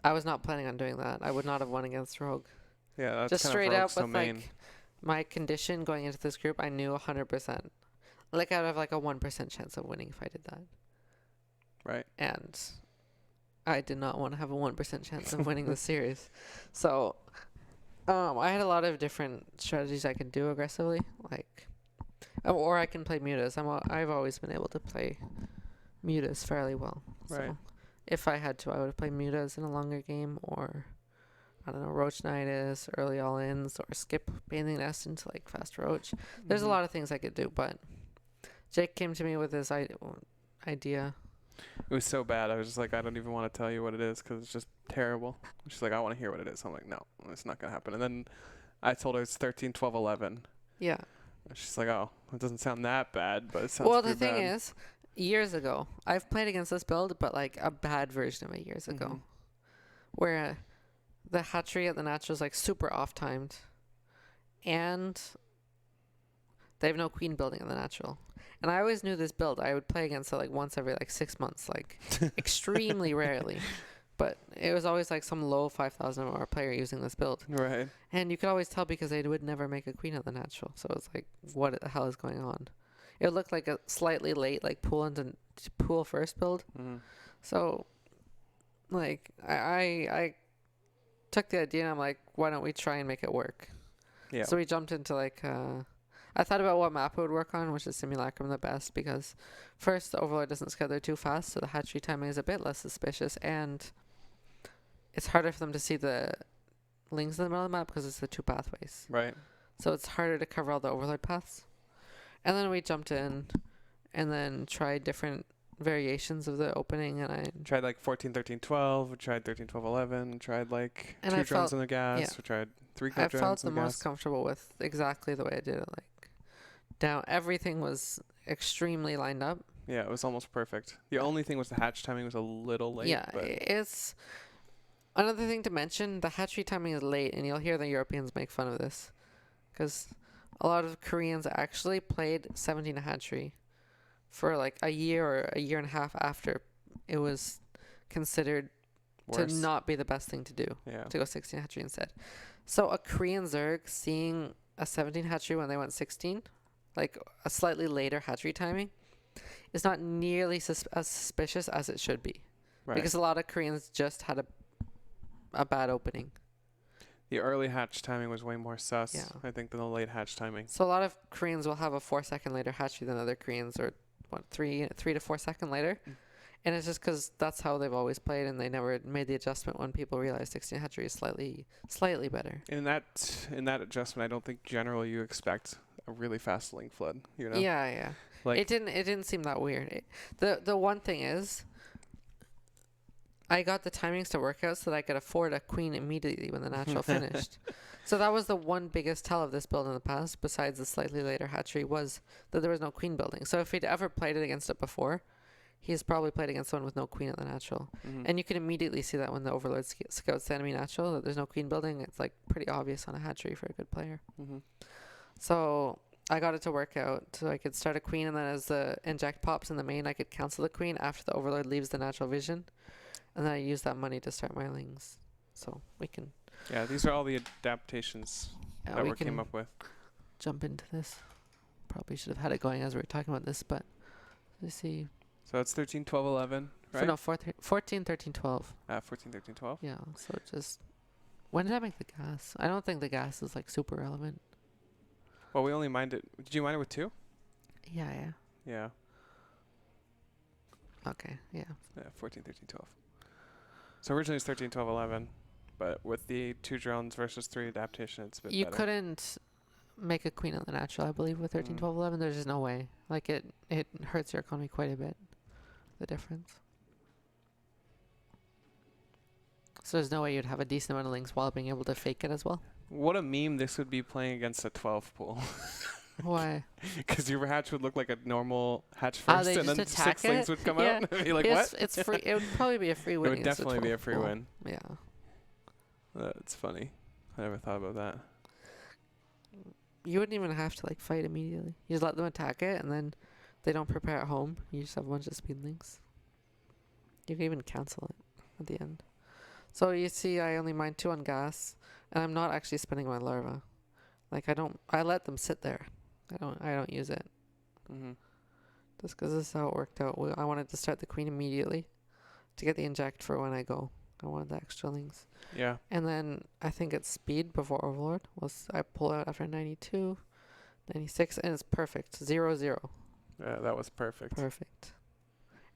I was not planning on doing that. I would not have won against Rogue. Yeah, that's just kind straight of up with like my condition going into this group. I knew 100%. Like, I would have like a 1% chance of winning if I did that. Right. And I did not want to have a 1% chance of winning the series. So I had a lot of different strategies I could do aggressively, like, or I can play mutas. I've always been able to play mutas fairly well. Right. So if I had to, I would have played mutas in a longer game, or I don't know, Roach Knightus, early all-ins, or skip Bathing Nest into like fast Roach. There's a lot of things I could do, but Jake came to me with this idea. It was so bad. I was just like, I don't even want to tell you what it is because it's just terrible. She's like, I want to hear what it is. I'm like, no, it's not going to happen. And then I told her it's 13, 12, 11. Yeah. And she's like, oh, it doesn't sound that bad, but it sounds Well, pretty the thing bad. is, years ago, I've played against this build, but like a bad version of it years ago, where the hatchery at the natural is like super off-timed, and they have no queen building in the natural. And I always knew this build. I would play against it like once every like 6 months, like extremely rarely. But it was always like some low 5,000 MMR player using this build. Right. And you could always tell because they would never make a queen at the natural. So it's like, what the hell is going on? It looked like a slightly late like pool first build. So like I took the idea and I'm like, why don't we try and make it work? Yeah. So we jumped into like I thought about what map it would work on, which is Simulacrum the best, because first, the Overlord doesn't scatter too fast, so the hatchery timing is a bit less suspicious, and it's harder for them to see the links in the middle of the map because it's the 2 pathways. Right. So it's harder to cover all the Overlord paths. And then we jumped in and then tried different variations of the opening, and I tried like 14, 13, 12. We tried 13, 12, 11. Tried like and 2 drones in the gas. yeah. We tried 3 I drones in felt the the gas. most comfortable with exactly the way I did it. Like, down, everything was extremely lined up. Yeah, it was almost perfect. The only thing was the hatch timing was a little late. Yeah, but it's another thing to mention. The hatchery timing is late, and you'll hear the Europeans make fun of this, because a lot of Koreans actually played 17 hatchery for like a year or a year and a half after it was considered worse. to not be the best thing to do. Yeah. To go 16 hatchery instead. So a Korean Zerg seeing a 17 hatchery when they went 16, like a slightly later hatchery timing, is not nearly as suspicious as it should be. Right. Because a lot of Koreans just had a bad opening. The early hatch timing was way more sus, Yeah. I think, than the late hatch timing. So a lot of Koreans will have a 4-second later hatchery than other Koreans, or 3 to 4 second later. And it's just because that's how they've always played, and they never made the adjustment when people realized 16 hatchery is slightly better. In that adjustment, I don't think generally you expect a really fast link flood. You know. Yeah. Like it didn't seem that weird. The one thing is, I got the timings to work out so that I could afford a queen immediately when the natural finished. So that was the one biggest tell of this build in the past, besides the slightly later hatchery, was that there was no queen building. So if he'd ever played it against it before, he's probably played against someone with no queen at the natural. And you can immediately see that when the Overlord scouts the enemy natural, that there's no queen building. It's like pretty obvious on a hatchery for a good player. So I got it to work out so I could start a queen, and then as the inject pops in the main, I could cancel the queen after the Overlord leaves the natural vision. And then I use that money to start my lings. So we can... Yeah, these are all the adaptations that we came up with. Jump into this. Probably should have had it going as we were talking about this, but let's see. So it's 13, 12, 11, right? No, 14, 13, 12. 14, 13, 12? Yeah, so just... When did I make the gas? I don't think the gas is like super relevant. Well, we only mined it... Did you mine it with 2? Yeah. Yeah. Okay, yeah. 14, 13, 12. So originally it was 13, 12, 11, but with the 2 drones versus 3 adaptation, it's a bit better. You couldn't make a queen on the natural, I believe, with 13, 12, 11. There's just no way. Like, it hurts your economy quite a bit, the difference. So there's no way you'd have a decent amount of links while being able to fake it as well. What a meme this would be playing against a 12 pool. Why? Because your hatch would look like a normal hatch first, and then 6 links would come out. And be like, what? It's free. It would probably be a free win. It would definitely be a free win. Yeah. That's funny. I never thought about that. You wouldn't even have to like fight immediately. You just let them attack it, and then they don't prepare at home. You just have a bunch of speed links. You can even cancel it at the end. So you see, I only mine 2 on gas, and I'm not actually spending my larva. Like I let them sit there. I don't use it. Just because this is how it worked out. I wanted to start the queen immediately to get the inject for when I go. I wanted the extra links. Yeah. And then I think it's speed before Overlord. I pull out after 92, 96, and it's perfect. 0, 0. Yeah, that was perfect. Perfect.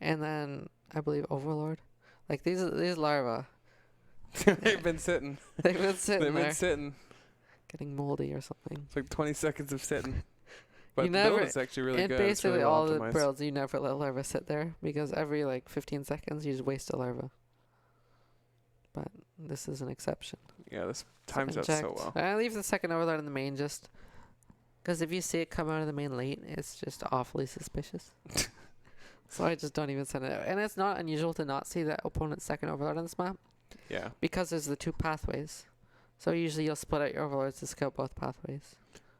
And then I believe Overlord. Like these larvae. They've been sitting. They've been sitting. Getting moldy or something. It's like 20 seconds of sitting. But you the build is actually really good. And basically really all well the builds, you never let larva sit there because every like 15 seconds you just waste a larva. But this is an exception. Yeah, this times out so well. I leave the second Overlord in the main just because if you see it come out of the main late, it's just awfully suspicious. So I just don't even send it out. And it's not unusual to not see the opponent's second Overlord on this map. Yeah. Because there's the 2 pathways. So usually you'll split out your Overlords to scout both pathways.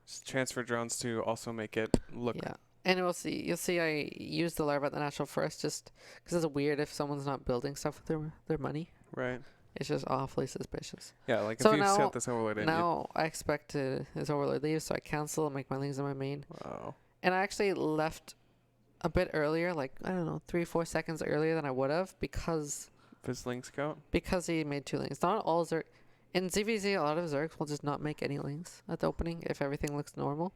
Just transfer drones to also make it look... Yeah. And you'll see I use the larva at the natural first just because it's weird if someone's not building stuff with their money. Right. It's just awfully suspicious. Yeah, like so if you set this Overlord in... Now I expect his Overlord leave, so I cancel and make my links on my main. Wow. And I actually left a bit earlier, like, I don't know, 3-4 seconds earlier than I would have because... His link scout? Because he made 2 links. Not all Zerg... In ZVZ, a lot of Zergs will just not make any links at the opening if everything looks normal.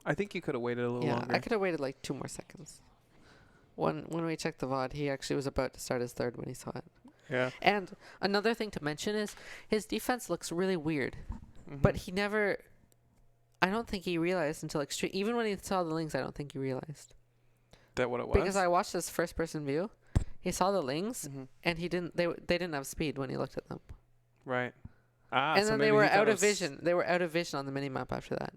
I think you could have waited a little longer. Yeah, I could have waited like 2 more seconds. When we checked the VOD, he actually was about to start his third when he saw it. Yeah. And another thing to mention is his defense looks really weird. But he never... I don't think he realized until extreme... Even when he saw the links, I don't think he realized. That what it was? Because I watched this first-person view. He saw the links, and he didn't... They didn't have speed when he looked at them. Right. And so then they were out of vision. They were out of vision on the minimap after that.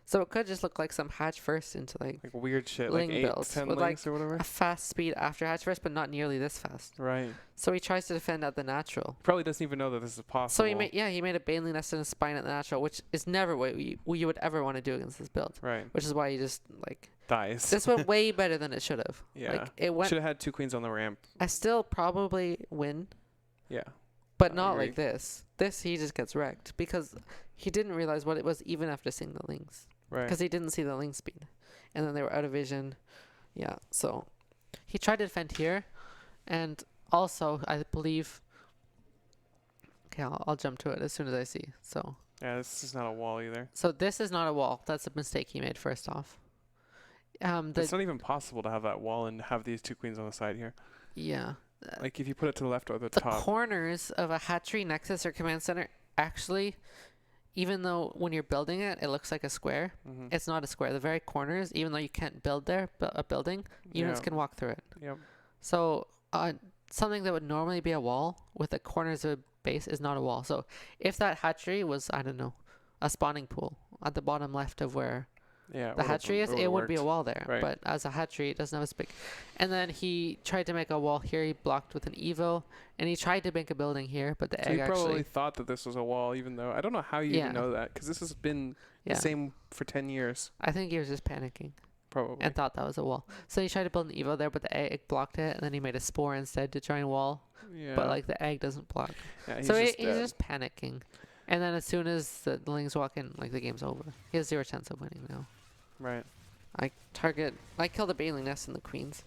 So it could just look like some hatch first into like weird shit, ling like 8, builds 10 with links like or whatever. a fast speed after hatch first, but not nearly this fast. Right. So he tries to defend at the natural. Probably doesn't even know that this is possible. So he made a Baneley nest and a spine at the natural, which is never what you would ever want to do against this build. Right. Which is why you just like dies. This went way better than it should have. Yeah. Like it went. Should have had 2 queens on the ramp. I still probably win. Yeah. But not like this. This he just gets wrecked because he didn't realize what it was even after seeing the links. Right. Because he didn't see the link speed. And then they were out of vision. Yeah, so he tried to defend here. And also, I believe... Okay, I'll jump to it as soon as I see. So yeah, this is not a wall either. So this is not a wall. That's a mistake he made first off. It's not even possible to have that wall and have these 2 queens on the side here. Yeah. Like if you put it to the left or the top. The corners of a hatchery, nexus, or command center actually... even though when you're building it, it looks like a square. It's not a square. The very corners, even though you can't build there, a building, units can walk through it. Yep. So something that would normally be a wall with the corners of a base is not a wall. So if that hatchery was, I don't know, a spawning pool at the bottom left of where the hatchery is, it would be a wall there. Right. But as a hatchery, it doesn't have a space. And then he tried to make a wall here. He blocked with an Evo. And he tried to make a building here, but the egg actually... he probably thought that this was a wall, even though... I don't know how you even know that, because this has been the same for 10 years. I think he was just panicking. Probably. And thought that was a wall. So he tried to build an Evo there, but the egg blocked it. And then he made a spore instead to try and wall. Yeah. But, like, the egg doesn't block. Yeah, he's just panicking. And then as soon as the lings walk in, like, the game's over. He has 0 chance of winning now. Right. I killed the baneling nest and the queens.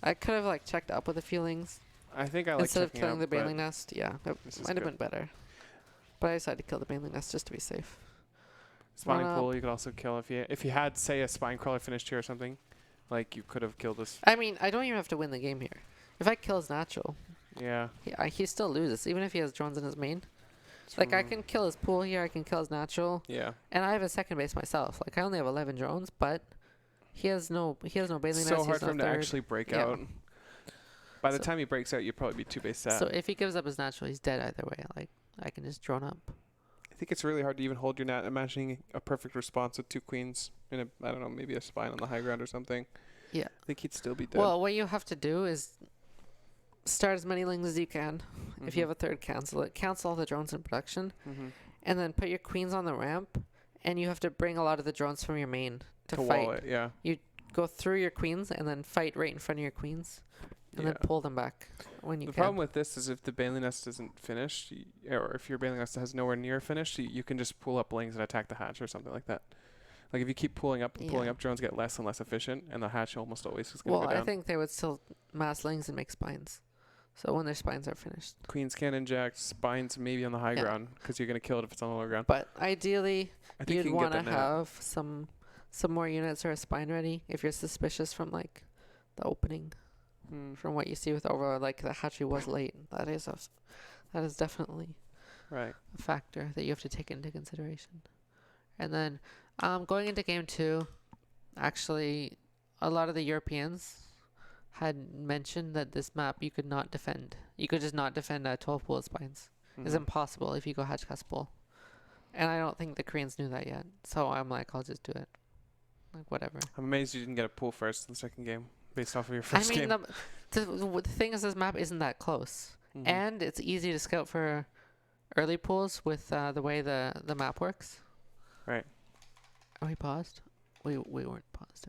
I could have, like, checked up with the feelings. I think I like instead of killing the baneling nest. Yeah, it might have been better. But I decided to kill the baneling nest just to be safe. Spawning pool you could also kill if you had, say, a spine crawler finished here or something. Like, you could have killed this. I mean, I don't even have to win the game here. If I kill his natural, he still loses, even if he has drones in his main. Like, I can kill his pool here, I can kill his natural. Yeah. And I have a second base myself. Like, I only have 11 drones, but he has no baneling nest. So hard for him to actually break out. By the time he breaks out, you'd probably be 2 base set. So if he gives up his natural, he's dead either way. Like, I can just drone up. I think it's really hard to even hold your nat. Imagining a perfect response with 2 queens and I don't know, maybe a spine on the high ground or something. Yeah. I think he'd still be dead. Well, what you have to do is start as many lings as you can. If you have a third, cancel it. Cancel all the drones in production. And then put your queens on the ramp. And you have to bring a lot of the drones from your main to fight. Wall it, yeah. You go through your queens and then fight right in front of your queens. And then pull them back when you can. The problem with this is if the baneling nest isn't finished, or if your baneling nest has nowhere near finished, you can just pull up lings and attack the hatch or something like that. Like if you keep pulling up, drones get less and less efficient, and the hatch almost always is going to go down. Well, I think they would still mass lings and make spines. So when their spines are finished. Queens can inject spines maybe on the high ground because you're going to kill it if it's on the low ground. But ideally, you'd want to have some more units or a spine ready if you're suspicious from like the opening. From what you see with Overlord, like the hatchery was late. That is definitely a factor that you have to take into consideration. And then going into game 2, actually a lot of the Europeans had mentioned that this map you could not defend. You could just not defend 12 pool spines. It's impossible if you go hatch cast pool. And I don't think the Koreans knew that yet. So I'm like, I'll just do it. Like whatever. I'm amazed you didn't get a pool first in the second game. Based off of your first game. The thing is, this map isn't that close. And it's easy to scout for early pools with the way the map works. Right. Are we paused? We weren't paused.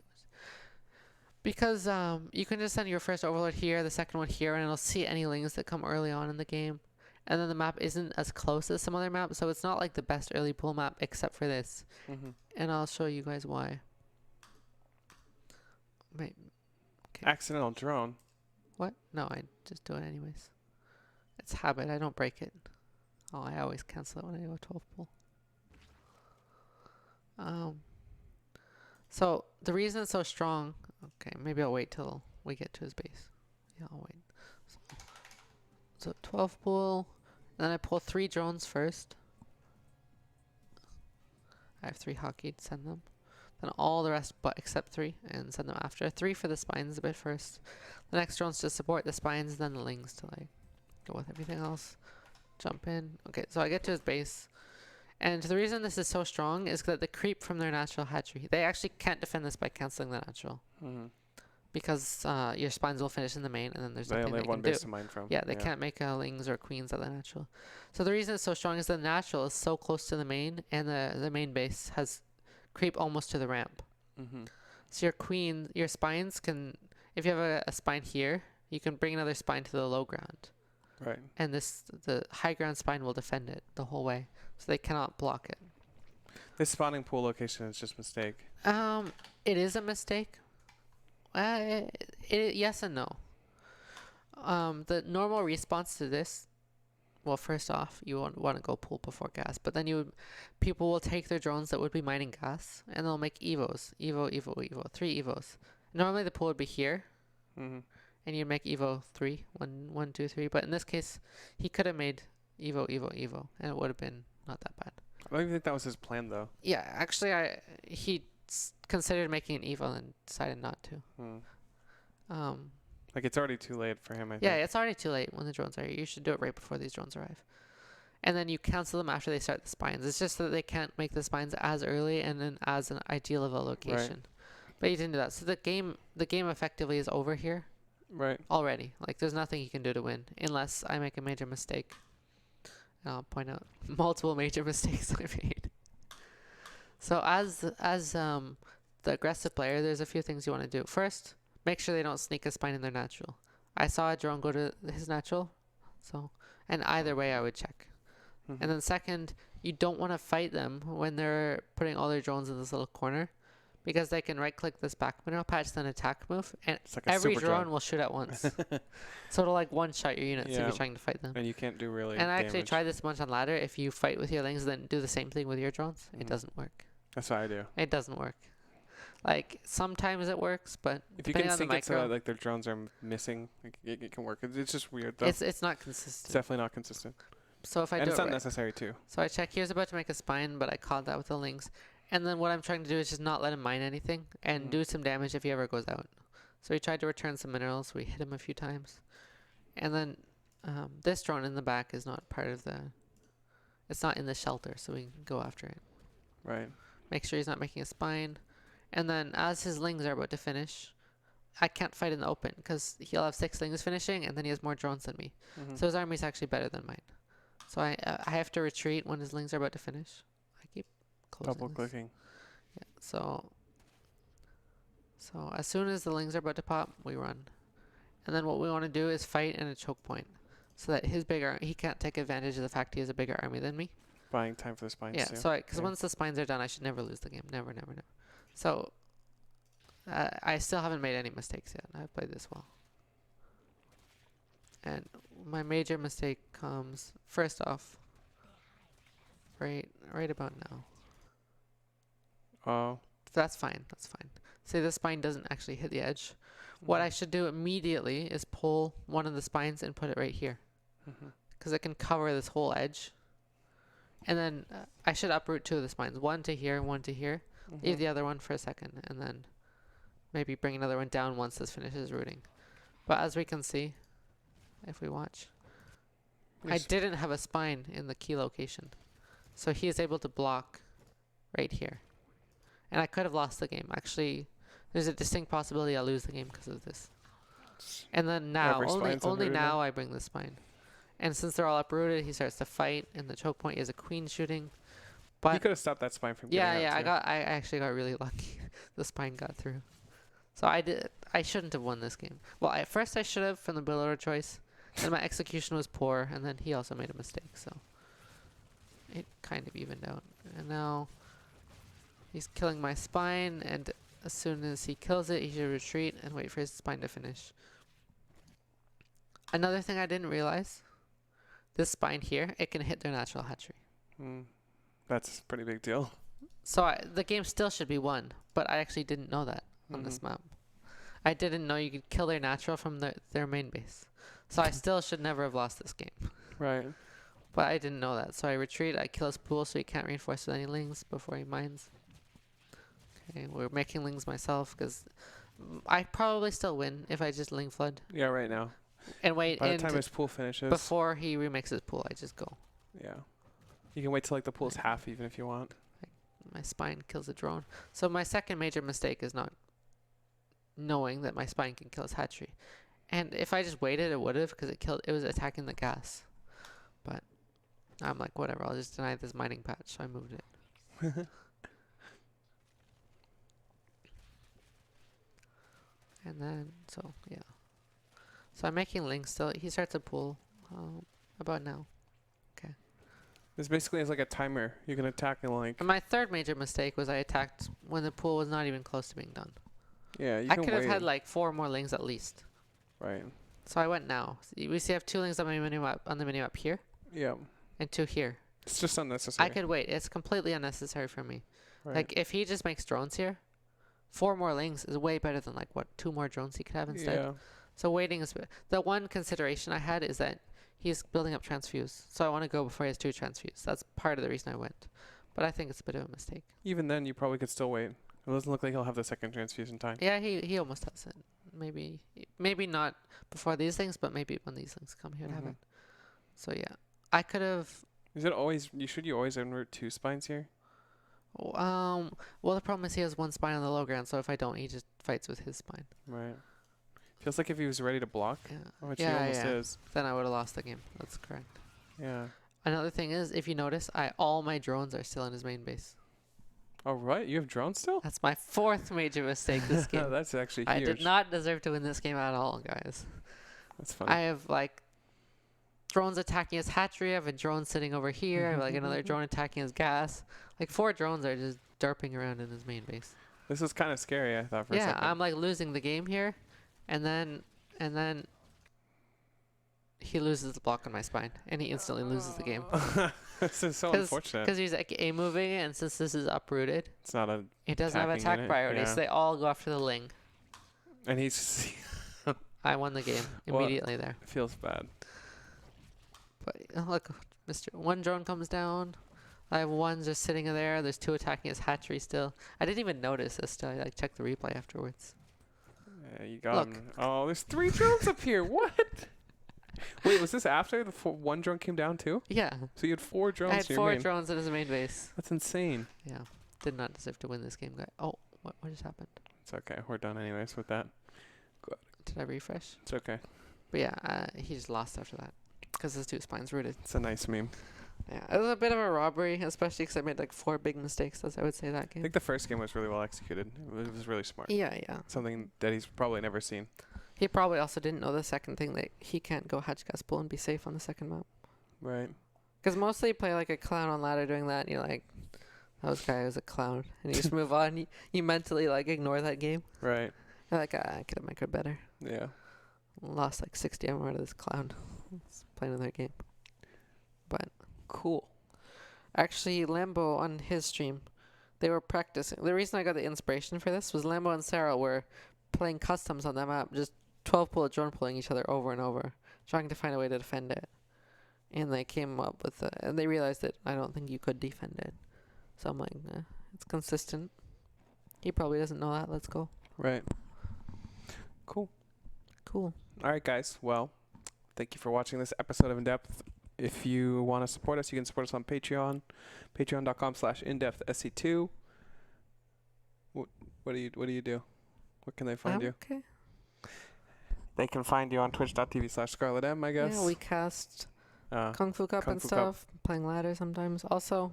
Because you can just send your first overlord here, the second one here, and it'll see any lings that come early on in the game. And then the map isn't as close as some other maps, so it's not like the best early pool map except for this. And I'll show you guys why. Wait. Okay. Accidental drone. What? No, I just do it anyways. It's habit. I don't break it. Oh, I always cancel it when I go 12 pool. So the reason it's so strong. Okay, maybe I'll wait till we get to his base. Yeah, I'll wait. So 12 pool. Then I pull 3 drones first. I have 3 hockey to send them. Then all the rest but except 3 and send them after. 3 for the spines a bit first. The next drones to support the spines, then the lings to like go with everything else. Jump in. Okay, so I get to his base. And the reason this is so strong is that the creep from their natural hatchery, they actually can't defend this by cancelling the natural. Because your spines will finish in the main and then there's nothing they can do. They only have one base to mine from. Yeah, they can't make lings or queens at the natural. So the reason it's so strong is the natural is so close to the main and the main base has creep almost to the ramp. So your spines can, if you have a spine here, you can bring another spine to the low ground. Right. And the high ground spine will defend it the whole way. So they cannot block it. This spawning pool location is just a mistake. It is a mistake. Yes and no. The normal response to this, well, first off, you want to go pool before gas, but then people will take their drones that would be mining gas, and they'll make evos, evo, 3 evos. Normally the pool would be here, and you'd make evo 3, 1, 2, 3. But in this case, he could have made evo, and it would have been not that bad. I don't even think that was his plan, though. Yeah, actually, he considered making an evo and decided not to. Like, it's already too late for him, I think. Yeah, it's already too late when the drones are here. You should do it right before these drones arrive. And then you cancel them after they start the spines. It's just that they can't make the spines as early and then as an ideal of a location. Right. But you didn't do that. So the game effectively is over here. Right. Already. Like, there's nothing you can do to win unless I make a major mistake. And I'll point out multiple major mistakes I made. So as the aggressive player, there's a few things you want to do. First, make sure they don't sneak a spine in their natural. I saw a drone go to his natural, and either way I would check. And then second, you don't want to fight them when they're putting all their drones in this little corner, because they can right-click this back mineral patch, then attack move, and like every drone will shoot at once. So it'll like one-shot your units if you're trying to fight them. And you can't do really And I actually tried this a bunch on ladder. If you fight with your lings, then do the same thing with your drones. It doesn't work. That's what I do. It doesn't work. Like, sometimes it works, but if you can sync it so that like their drones are missing, like, it can work. It's just weird, though. It's not consistent. It's definitely not consistent. So if I and do it's not right, necessary, too. So I check, here's about to make a spine, but I caught that with the lings. And then what I'm trying to do is just not let him mine anything and do some damage if he ever goes out. So he tried to return some minerals. We hit him a few times. And then this drone in the back is not part of the... It's not in the shelter, so we can go after it. Right. Make sure he's not making a spine. And then as his lings are about to finish, I can't fight in the open because he'll have 6 lings finishing and then he has more drones than me. So his army's actually better than mine. So I have to retreat when his lings are about to finish. I keep closing double clicking. Yeah, so as soon as the lings are about to pop, we run. And then what we want to do is fight in a choke point so that he can't take advantage of the fact he has a bigger army than me. Buying time for the spines, yeah, too. So because once the spines are done, I should never lose the game. Never. So I still haven't made any mistakes yet. I've played this well. And my major mistake comes first off right about now. Oh. That's fine. Say the spine doesn't actually hit the edge. What I should do immediately is pull one of the spines and put it right here, because it can cover this whole edge. And then I should uproot 2 of the spines, one to here, one to here. Leave the other one for a second, and then maybe bring another one down once this finishes rooting. But as we can see, if we watch, I didn't have a spine in the key location, so he is able to block right here. And I could have lost the game. Actually, there's a distinct possibility I'll lose the game because of this. And then now, only now I bring the spine. And since they're all uprooted, he starts to fight. In the choke point, he has a queen shooting. But you could have stopped that spine from getting out, I actually got really lucky. The spine got through. So I shouldn't have won this game. Well, at first I should have from the build order choice. Then my execution was poor, and then he also made a mistake. So it kind of evened out. And now he's killing my spine, and as soon as he kills it, he should retreat and wait for his spine to finish. Another thing I didn't realize, this spine here, it can hit their natural hatchery. That's a pretty big deal. So the game still should be won, but I actually didn't know that on this map. I didn't know you could kill their natural from their main base. So I still should never have lost this game. Right. But I didn't know that. So I retreat, I kill his pool so he can't reinforce with any lings before he mines. Okay, we're making lings myself because I probably still win if I just ling flood. Yeah, right now. And wait. By the time his pool finishes. Before he remakes his pool, I just go. Yeah. You can wait till like the pool's half even if you want. My spine kills a drone. So my second major mistake is not knowing that my spine can kill his hatchery. And if I just waited, it would have, because it was attacking the gas. But I'm like, whatever, I'll just deny this mining patch, so I moved it. And then, so, yeah. So I'm making links still. He starts a pool about now. Okay. This basically is like a timer. You can attack and like... And my third major mistake was I attacked when the pool was not even close to being done. Yeah, you I can could have wait. had like 4 more lings at least. Right. So I went now. We see I have 2 lings on the menu up here. Yeah. And 2 here. It's just unnecessary. I could wait. It's completely unnecessary for me. Right. Like if he just makes drones here, 4 more lings is way better than like 2 more drones he could have instead. Yeah. So waiting is the one consideration I had is that he's building up transfuse. So I want to go before he has 2 transfuse. That's part of the reason I went. But I think it's a bit of a mistake. Even then, you probably could still wait. It doesn't look like he'll have the second transfusion time. Yeah, he almost has it. Maybe not before these things, but maybe when these things come, he would have it. So yeah, I could have. Is it always? You always invert 2 spines here? Well, the problem is he has 1 spine on the low ground, so if I don't, he just fights with his spine. Right. Feels like if he was ready to block, which he almost is. Then I would have lost the game. That's correct. Yeah. Another thing is, if you notice, all my drones are still in his main base. Oh, right. You have drones still? That's my 4th major mistake this game. That's actually huge. I did not deserve to win this game at all, guys. That's funny. I have, like, drones attacking his hatchery. I have a drone sitting over here. I have, like, another drone attacking his gas. Like, 4 drones are just derping around in his main base. This is kind of scary, I thought, for a second. Yeah, I'm, like, losing the game here. And then he loses the block on my spine. And he instantly loses the game. This is so unfortunate. Because he's, like, A-moving, and since this is uprooted, it's not a... it doesn't have attack priority, so they all go after the Ling. And he's... I won the game immediately there. It feels bad. But look, 1 drone comes down. I have 1 just sitting there. There's 2 attacking his hatchery still. I didn't even notice this till I like checked the replay afterwards. Yeah, you got him. Oh, there's 3 drones up here. What? Wait, was this after the 1 drone came down too? Yeah. So you had 4 drones. I had 4 drones in his main base. That's insane. Yeah. Did not deserve to win this game, guy. Oh, what just happened? It's okay. We're done anyways with that. Good. Did I refresh? It's okay. But yeah, he just lost after that because his 2 spines rooted. It's a nice meme. Yeah, it was a bit of a robbery, especially because I made like 4 big mistakes, as I would say that game. I think the first game was really well executed. It was really smart. Yeah. Something that he's probably never seen. He probably also didn't know the second thing, that he can't go hatch gas pull and be safe on the second map. Right. Because mostly you play like a clown on ladder doing that, and you're like, that guy was a clown. And you just move on. You mentally like ignore that game. Right. You're like, I could have made it better. Yeah. Lost like 60 ammo out of this clown. Playing another game. But cool. Actually, Lambo on his stream, they were practicing. The reason I got the inspiration for this was Lambo and Sarah were playing customs on that map, just 12 bullet drone pulling each other over and over, trying to find a way to defend it. And they came up with and they realized that I don't think you could defend it. So I'm like, it's consistent. He probably doesn't know that. Let's go. Right. Cool. All right, guys. Well, thank you for watching this episode of In Depth. If you want to support us, you can support us on Patreon, patreon.com/indepthsc2. What do you do? What can they find you? Okay. They can find you on twitch.tv/ScarlettM, I guess. Yeah, we cast Kung Fu Cup and stuff, playing ladder sometimes. Also,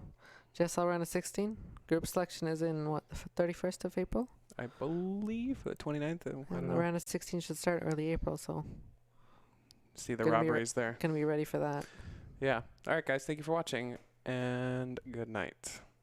GSL round of 16. Group selection is in, the 31st of April? I believe the 29th. And the round of 16 should start early April, so... See the robberies there. Gonna be ready for that. Yeah. All right, guys. Thank you for watching, and good night.